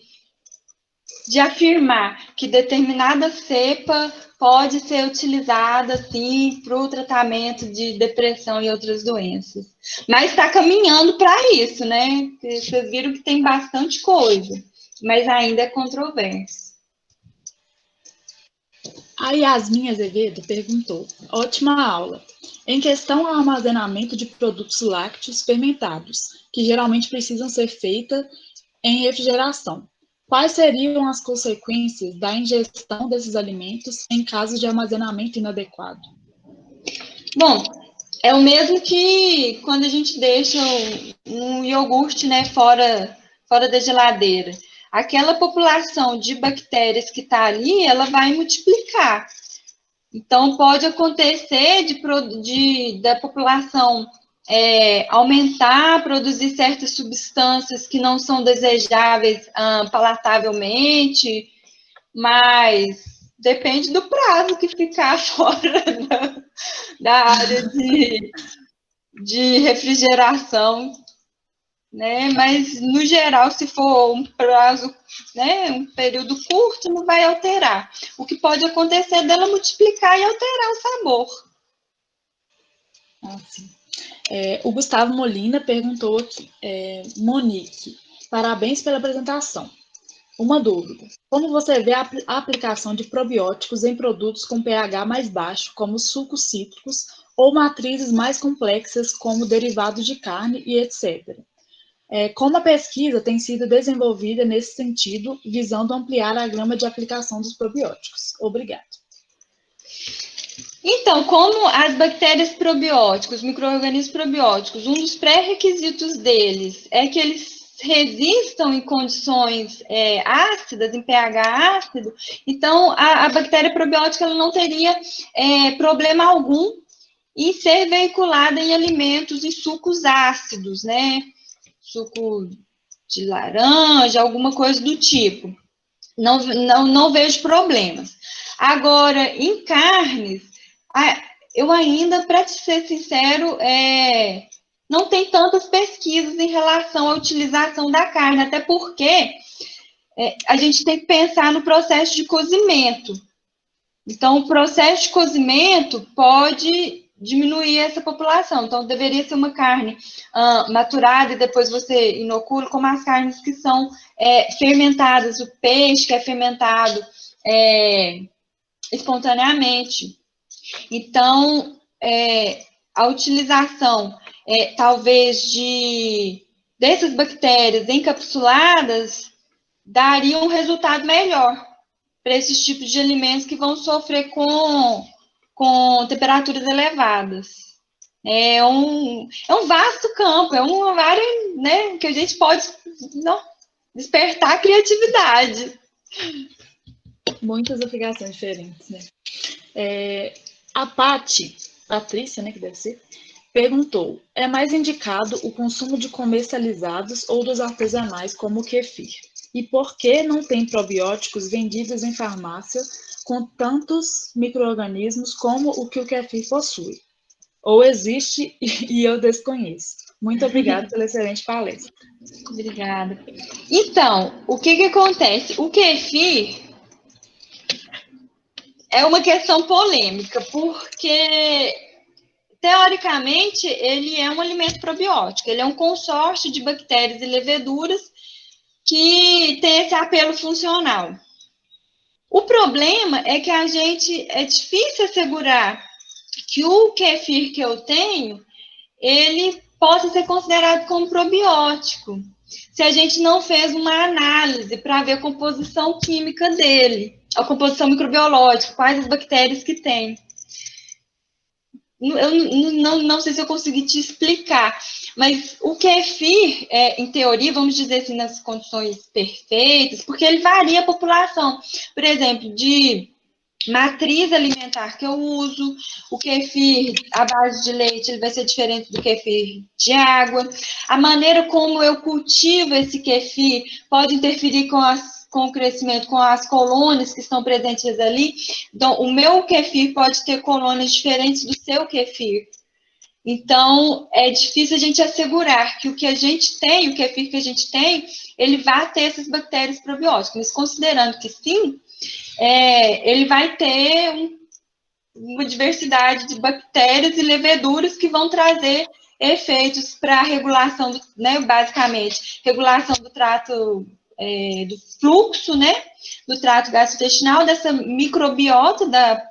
afirmar que determinada cepa pode ser utilizada, sim, para o tratamento de depressão e outras doenças. Mas está caminhando para isso, né? Vocês viram que tem bastante coisa, mas ainda é controverso. A Yasmin Azevedo perguntou, ótima aula. Em questão ao armazenamento de produtos lácteos fermentados, que geralmente precisam ser feitas em refrigeração, quais seriam as consequências da ingestão desses alimentos em caso de armazenamento inadequado? Bom, É o mesmo que quando a gente deixa um iogurte, né, fora da geladeira. Aquela população de bactérias que está ali, ela vai multiplicar. Então, pode acontecer da população aumentar, produzir certas substâncias que não são desejáveis palatavelmente, mas depende do prazo que ficar fora da área de refrigeração, né? Mas, no geral, se for um prazo, né, um período curto, não vai alterar. O que pode acontecer é dela multiplicar e alterar o sabor. Assim. O Gustavo Molina perguntou aqui, Monique, parabéns pela apresentação. Uma dúvida, como você vê a aplicação de probióticos em produtos com pH mais baixo, como sucos cítricos, ou matrizes mais complexas, como derivados de carne e etc.? Como a pesquisa tem sido desenvolvida nesse sentido, visando ampliar a gama de aplicação dos probióticos? Obrigado. Então, como as bactérias probióticos, micro-organismos probióticos, um dos pré-requisitos deles é que eles resistam em condições ácidas, em pH ácido, então a bactéria probiótica ela não teria problema algum em ser veiculada em alimentos, em sucos ácidos, né? Suco de laranja, alguma coisa do tipo. Não vejo problemas. Agora, em carnes, eu ainda, para ser sincero, não tem tantas pesquisas em relação à utilização da carne, até porque a gente tem que pensar no processo de cozimento. Então, o processo de cozimento pode diminuir essa população. Então, deveria ser uma carne maturada e depois você inocula, como as carnes que são fermentadas, o peixe que é fermentado espontaneamente. Então, a utilização, talvez, dessas bactérias encapsuladas daria um resultado melhor para esses tipos de alimentos que vão sofrer com temperaturas elevadas. É um vasto campo, é uma área, né, que a gente pode despertar a criatividade. Muitas aplicações diferentes, né? A Patrícia, né, que deve ser, perguntou, é mais indicado o consumo de comercializados ou dos artesanais, como o kefir? E por que não tem probióticos vendidos em farmácia com tantos micro-organismos como o que o kefir possui? Ou existe e eu desconheço? Muito obrigada pela excelente palestra. Obrigada. Então, o que acontece? O kefir é uma questão polêmica, porque, teoricamente, ele é um alimento probiótico, ele é um consórcio de bactérias e leveduras que tem esse apelo funcional. O problema é que é difícil assegurar que o kefir que eu tenho, ele possa ser considerado como probiótico, se a gente não fez uma análise para ver a composição química dele, a composição microbiológica, quais as bactérias que tem. Eu não sei se eu consegui te explicar, mas o kefir, em teoria, vamos dizer assim, nas condições perfeitas, porque ele varia a população. Por exemplo, de matriz alimentar que eu uso, o kefir à base de leite ele vai ser diferente do kefir de água. A maneira como eu cultivo esse kefir pode interferir com o crescimento, com as colônias que estão presentes ali. Então, o meu kefir pode ter colônias diferentes do seu kefir. Então, é difícil a gente assegurar que o que a gente tem, o kefir que a gente tem, ele vai ter essas bactérias probióticas. Mas considerando que sim, ele vai ter uma diversidade de bactérias e leveduras que vão trazer efeitos para a regulação, né, basicamente, regulação do trato, do fluxo, né, do trato gastrointestinal, dessa microbiota da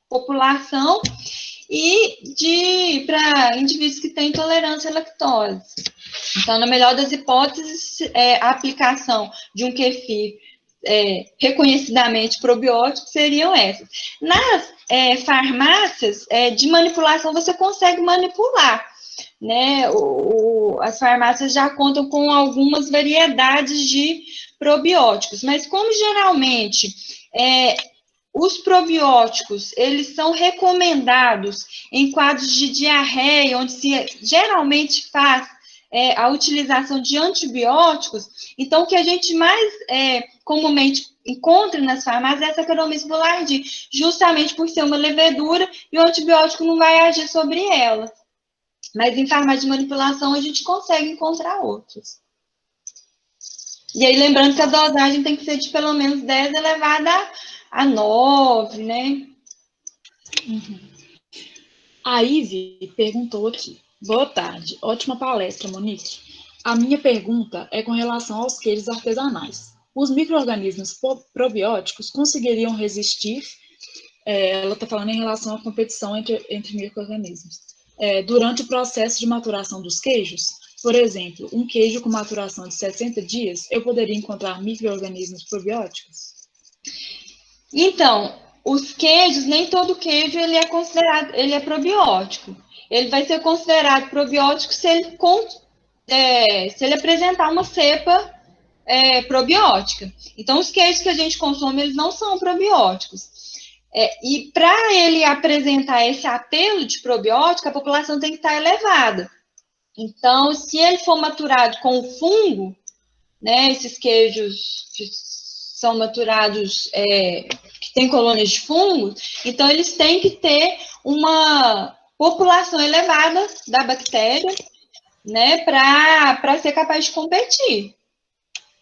população e para indivíduos que têm intolerância à lactose. Então, na melhor das hipóteses, a aplicação de um kefir reconhecidamente probióticos seriam essas. Nas farmácias de manipulação, você consegue manipular, né? As farmácias já contam com algumas variedades de probióticos, mas como geralmente os probióticos, eles são recomendados em quadros de diarreia, onde se geralmente faz a utilização de antibióticos. Então, o que a gente mais comumente encontra nas farmácias é essa Saccharomyces boulardii, justamente por ser uma levedura e o antibiótico não vai agir sobre ela. Mas em farmácia de manipulação a gente consegue encontrar outros. E aí, lembrando que a dosagem tem que ser de pelo menos 10 elevada a 9, né? Uhum. A Ivy perguntou aqui. Boa tarde, ótima palestra, Monique. A minha pergunta é com relação aos queijos artesanais. Os micro-organismos probióticos conseguiriam resistir, ela está falando em relação à competição entre micro-organismos, durante o processo de maturação dos queijos? Por exemplo, um queijo com maturação de 60 dias, eu poderia encontrar micro-organismos probióticos? Então, os queijos, nem todo queijo ele é considerado, ele é probiótico. Ele vai ser considerado probiótico se ele apresentar uma cepa probiótica. Então, os queijos que a gente consome, eles não são probióticos. E para ele apresentar esse apelo de probiótico, a população tem que estar elevada. Então, se ele for maturado com fungo, né, esses queijos que são maturados, que têm colônias de fungo, então eles têm que ter uma população elevada da bactéria, né, para ser capaz de competir.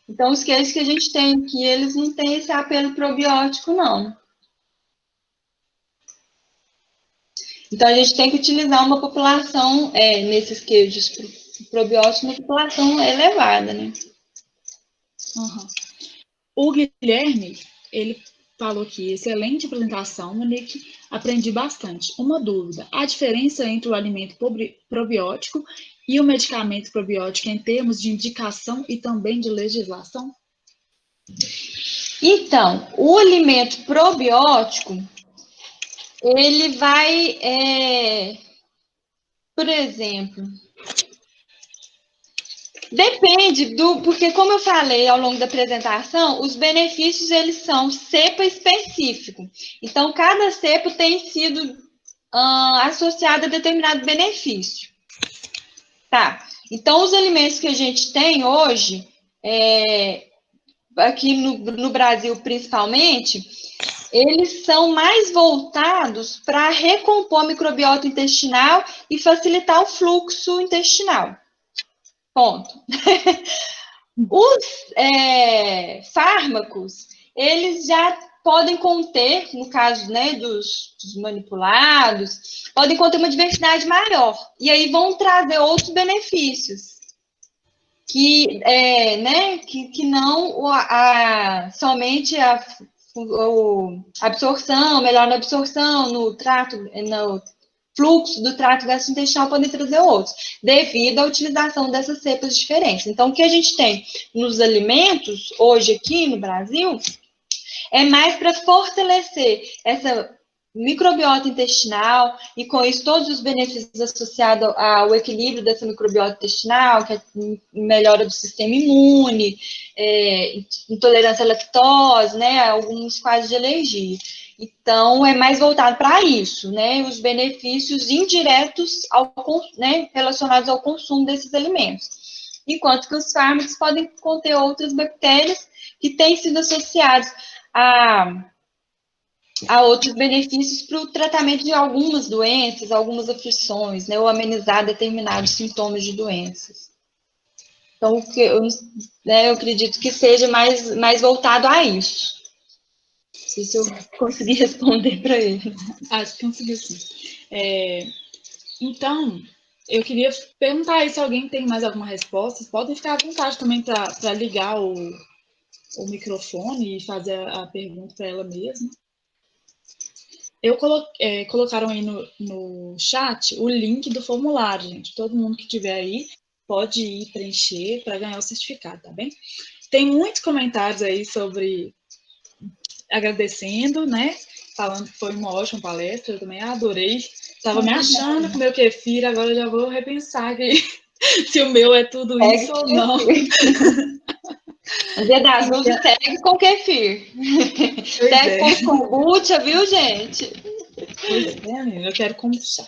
Então, os queijos que a gente tem aqui, eles não têm esse apelo probiótico, não. Então, a gente tem que utilizar uma população, nesses queijos probióticos, uma população elevada, né? Uhum. O Guilherme, ele falou aqui, excelente apresentação, Monique, aprendi bastante. Uma dúvida, a diferença entre o alimento probiótico e o medicamento probiótico em termos de indicação e também de legislação? Então, o alimento probiótico, ele vai, por exemplo, depende porque como eu falei ao longo da apresentação, os benefícios eles são cepa específico. Então, cada cepa tem sido associada a determinado benefício. Tá. Então, os alimentos que a gente tem hoje, aqui no Brasil principalmente, eles são mais voltados para recompor a microbiota intestinal e facilitar o fluxo intestinal. Ponto. Os fármacos, eles já podem conter, no caso, né, dos manipulados, podem conter uma diversidade maior. E aí vão trazer outros benefícios. Que não somente a absorção, melhor na absorção, no fluxo do trato gastrointestinal podem trazer outros, devido à utilização dessas cepas diferentes. Então, o que a gente tem nos alimentos, hoje aqui no Brasil, é mais para fortalecer essa microbiota intestinal e, com isso, todos os benefícios associados ao equilíbrio dessa microbiota intestinal, que é melhora do sistema imune, intolerância à lactose, né, alguns quadros de alergia. Então, é mais voltado para isso, né, os benefícios indiretos relacionados ao consumo desses alimentos. Enquanto que os fármacos podem conter outras bactérias que têm sido associados a outros benefícios para o tratamento de algumas doenças, algumas aflições, né, ou amenizar determinados sintomas de doenças. Então, eu acredito que seja mais voltado a isso. Não sei se eu consegui responder para ele. Acho que consegui sim. Então, eu queria perguntar aí se alguém tem mais alguma resposta. Podem ficar à vontade também para ligar o microfone e fazer a pergunta para ela mesma. Colocaram aí no chat o link do formulário, gente. Todo mundo que tiver aí pode ir preencher para ganhar o certificado, tá bem? Tem muitos comentários aí sobre agradecendo, né? Falando que foi uma ótima palestra, eu também adorei. Estava me achando com o meu kefir, agora eu já vou repensar aqui se o meu é tudo isso ou não. No dia das dúvidas, segue com kefir. Segue com kombucha, viu, gente? Pois é, menina, eu quero kombucha.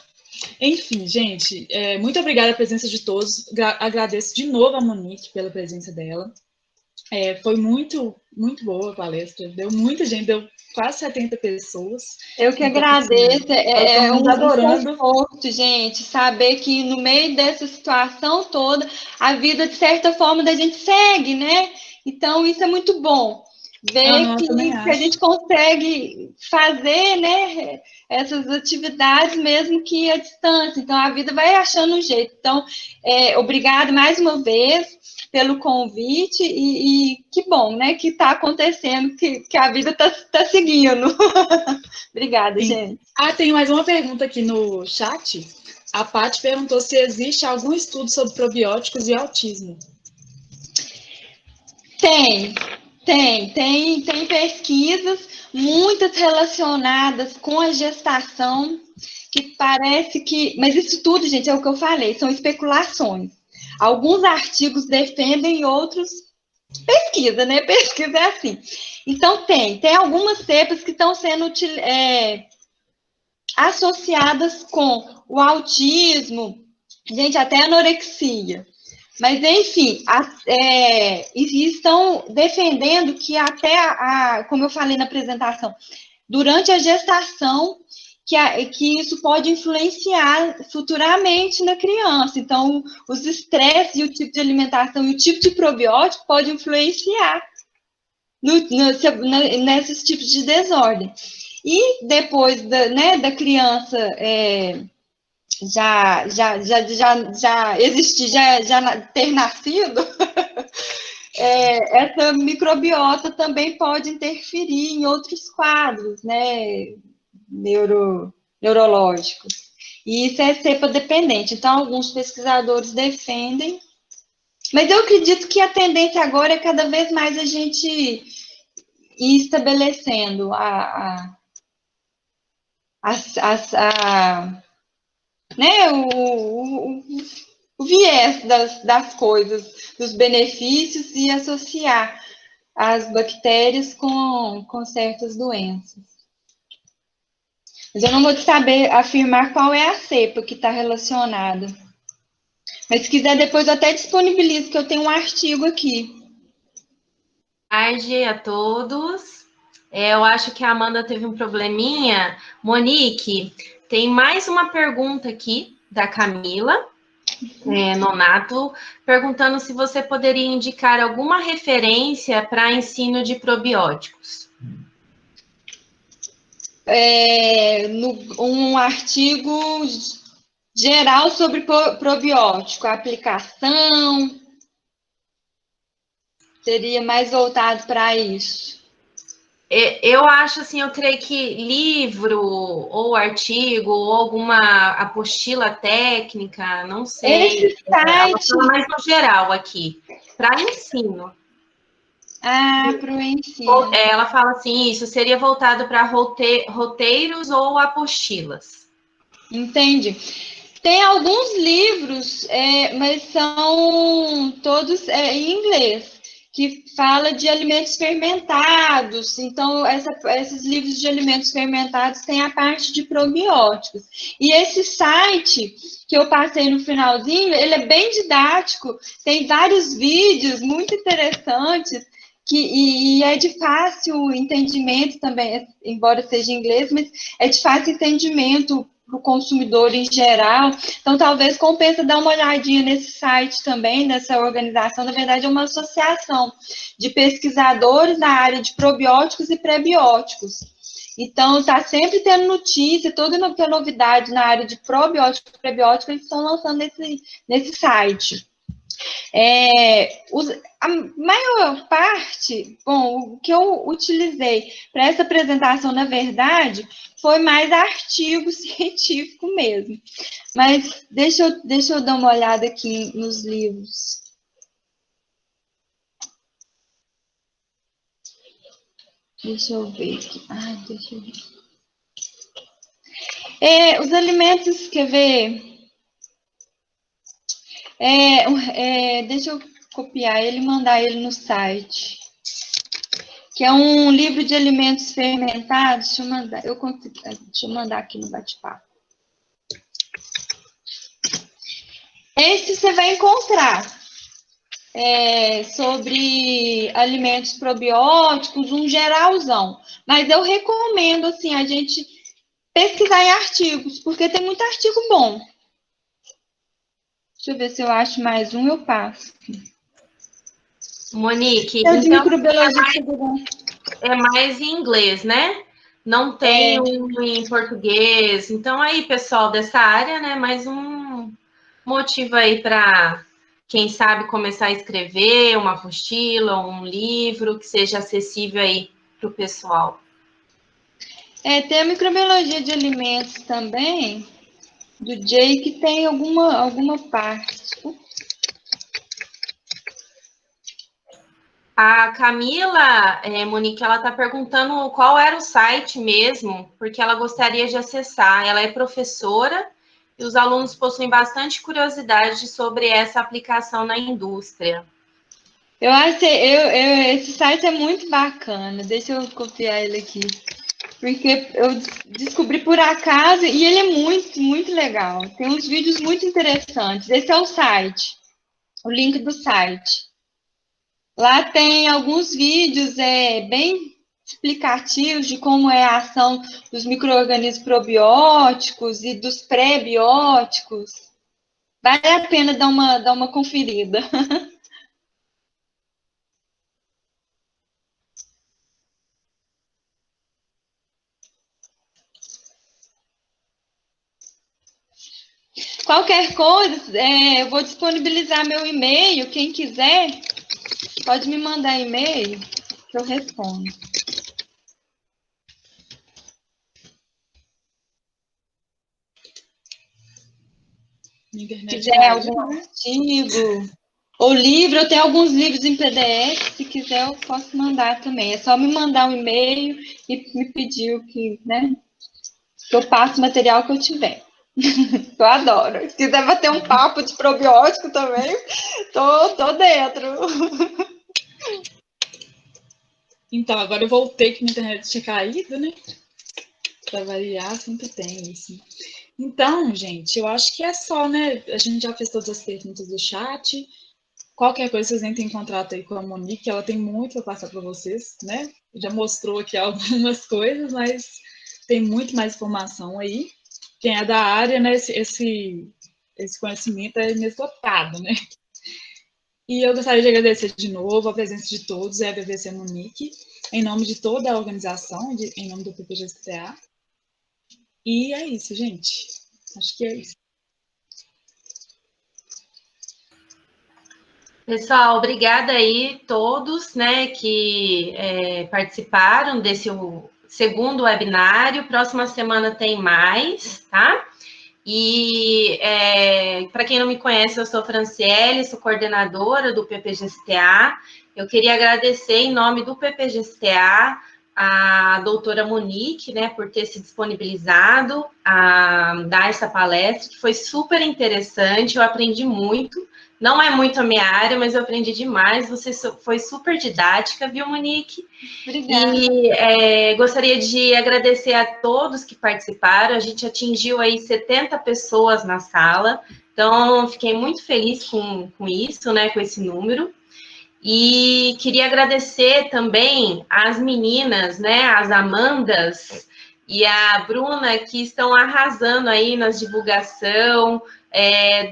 Enfim, gente, muito obrigada pela presença de todos. Agradeço de novo a Monique pela presença dela. Foi muito, muito boa a palestra. Deu muita gente, deu quase 70 pessoas. Eu que então, agradeço. Assim, é um conforto, gente, saber que no meio dessa situação toda, a vida, de certa forma, da gente segue, né? Então, isso é muito bom. Ver que a gente consegue fazer, né, essas atividades mesmo que à distância. Então, a vida vai achando um jeito. Então, obrigado mais uma vez pelo convite e que bom, né, que está acontecendo, que a vida está seguindo. Obrigada, gente. Tem mais uma pergunta aqui no chat. A Paty perguntou se existe algum estudo sobre probióticos e autismo. Tem pesquisas, muitas relacionadas com a gestação, que parece que... Mas isso tudo, gente, é o que eu falei, são especulações. Alguns artigos defendem, outros pesquisa, né? Pesquisa é assim. Então, tem algumas cepas que estão sendo associadas com o autismo, gente, até anorexia. Mas, enfim, estão defendendo que até, como eu falei na apresentação, durante a gestação, que isso pode influenciar futuramente na criança. Então, os estresses e o tipo de alimentação e o tipo de probiótico pode influenciar nesses tipos de desordem. E depois da criança já existir, já ter nascido, essa microbiota também pode interferir em outros quadros, né, neurológicos. E isso é cepa dependente. Então, alguns pesquisadores defendem, mas eu acredito que a tendência agora é cada vez mais a gente ir estabelecendo né, o viés das coisas, dos benefícios e associar as bactérias com certas doenças. Mas eu não vou saber afirmar qual é a cepa que está relacionada. Mas se quiser, depois eu até disponibilizo, que eu tenho um artigo aqui. Boa tarde a todos. Eu acho que a Amanda teve um probleminha. Monique, tem mais uma pergunta aqui da Camila Nonato, perguntando se você poderia indicar alguma referência para ensino de probióticos. Um artigo geral sobre probiótico, a aplicação seria mais voltado para isso. Eu acho assim, eu creio que livro, ou artigo, ou alguma apostila técnica, não sei. Esse site... Ela mais no geral aqui, para ensino. Para o ensino. Ela fala assim, isso seria voltado para roteiros ou apostilas. Entendi. Tem alguns livros, mas são todos em inglês, que fala de alimentos fermentados. Então, esses livros de alimentos fermentados têm a parte de probióticos. E esse site que eu passei no finalzinho, ele é bem didático, tem vários vídeos muito interessantes, e é de fácil entendimento também, embora seja em inglês, mas é de fácil entendimento para o consumidor em geral. Então, talvez compensa dar uma olhadinha nesse site também, nessa organização. Na verdade, é uma associação de pesquisadores na área de probióticos e prebióticos. Então, está sempre tendo notícia, toda novidade na área de probiótico e prebiótico, eles estão lançando nesse site. A maior parte, o que eu utilizei para essa apresentação, na verdade, foi mais artigo científico mesmo. Mas deixa eu dar uma olhada aqui nos livros. Deixa eu ver aqui. Ai, deixa eu ver. Os alimentos, quer ver? Deixa eu copiar ele e mandar ele no site. Que é um livro de alimentos fermentados. Deixa eu mandar, deixa eu mandar aqui no bate-papo. Esse você vai encontrar sobre alimentos probióticos, um geralzão. Mas eu recomendo, assim, a gente pesquisar em artigos, porque tem muito artigo bom. Deixa eu ver se eu acho mais um, eu passo. Monique, É de então microbiologia de segurança. é mais em inglês, né? Não tem um em português. Então, aí, pessoal dessa área, né? Mais um motivo aí para, quem sabe, começar a escrever uma apostila, um livro que seja acessível aí para o pessoal. Tem a microbiologia de alimentos também, do Jay, que tem alguma parte. A Camila, Monique, ela está perguntando qual era o site mesmo, porque ela gostaria de acessar. Ela é professora e os alunos possuem bastante curiosidade sobre essa aplicação na indústria. Eu acho esse site é muito bacana. Deixa eu copiar ele aqui. Porque eu descobri por acaso e ele é muito, muito legal. Tem uns vídeos muito interessantes. Esse é o site, o link do site. Lá tem alguns vídeos bem explicativos de como é a ação dos micro-organismos probióticos e dos pré-bióticos. Vale a pena dar uma conferida. Qualquer coisa, eu vou disponibilizar meu e-mail. Quem quiser, pode me mandar e-mail que eu respondo. Se quiser algum artigo ou livro, eu tenho alguns livros em PDF. Se quiser, eu posso mandar também. É só me mandar um e-mail e me pedir o que, né? Que eu passo o material que eu tiver. Eu adoro. Se quiser bater um papo de probiótico também, tô dentro. Então, agora eu voltei que minha internet tinha caído, né? Para variar, sempre tem isso. Então, gente, eu acho que é só, né? A gente já fez todas as perguntas do chat. Qualquer coisa, vocês entrem em contato aí com a Monique, ela tem muito para passar para vocês, né? Já mostrou aqui algumas coisas, mas tem muito mais informação aí. Quem é da área, né? Esse conhecimento é inesgotado, né? E eu gostaria de agradecer de novo a presença de todos e a BBC Monique, em nome de toda a organização, em nome do PPGSTA. E é isso, gente. Acho que é isso. Pessoal, obrigada aí todos, né, que participaram desse segundo webinário. Próxima semana tem mais, tá? E para quem não me conhece, eu sou Franciele, sou coordenadora do PPGSTA. Eu queria agradecer em nome do PPGSTA a doutora Monique, né, por ter se disponibilizado a dar essa palestra, que foi super interessante, eu aprendi muito. Não é muito a minha área, mas eu aprendi demais. Você foi super didática, viu, Monique? Obrigada. E gostaria de agradecer a todos que participaram. A gente atingiu aí 70 pessoas na sala. Então, fiquei muito feliz com isso, né? Com esse número. E queria agradecer também às meninas, né? As Amandas e a Bruna, que estão arrasando aí na divulgação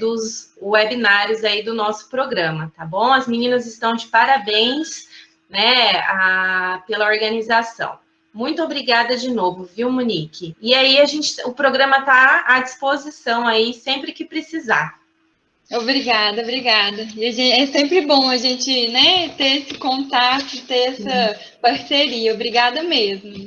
dos webinários aí do nosso programa, tá bom? As meninas estão de parabéns, né, pela organização. Muito obrigada de novo, viu, Monique? E aí o programa está à disposição aí sempre que precisar. Obrigada. E é sempre bom a gente, né, ter esse contato, ter essa parceria. Obrigada mesmo.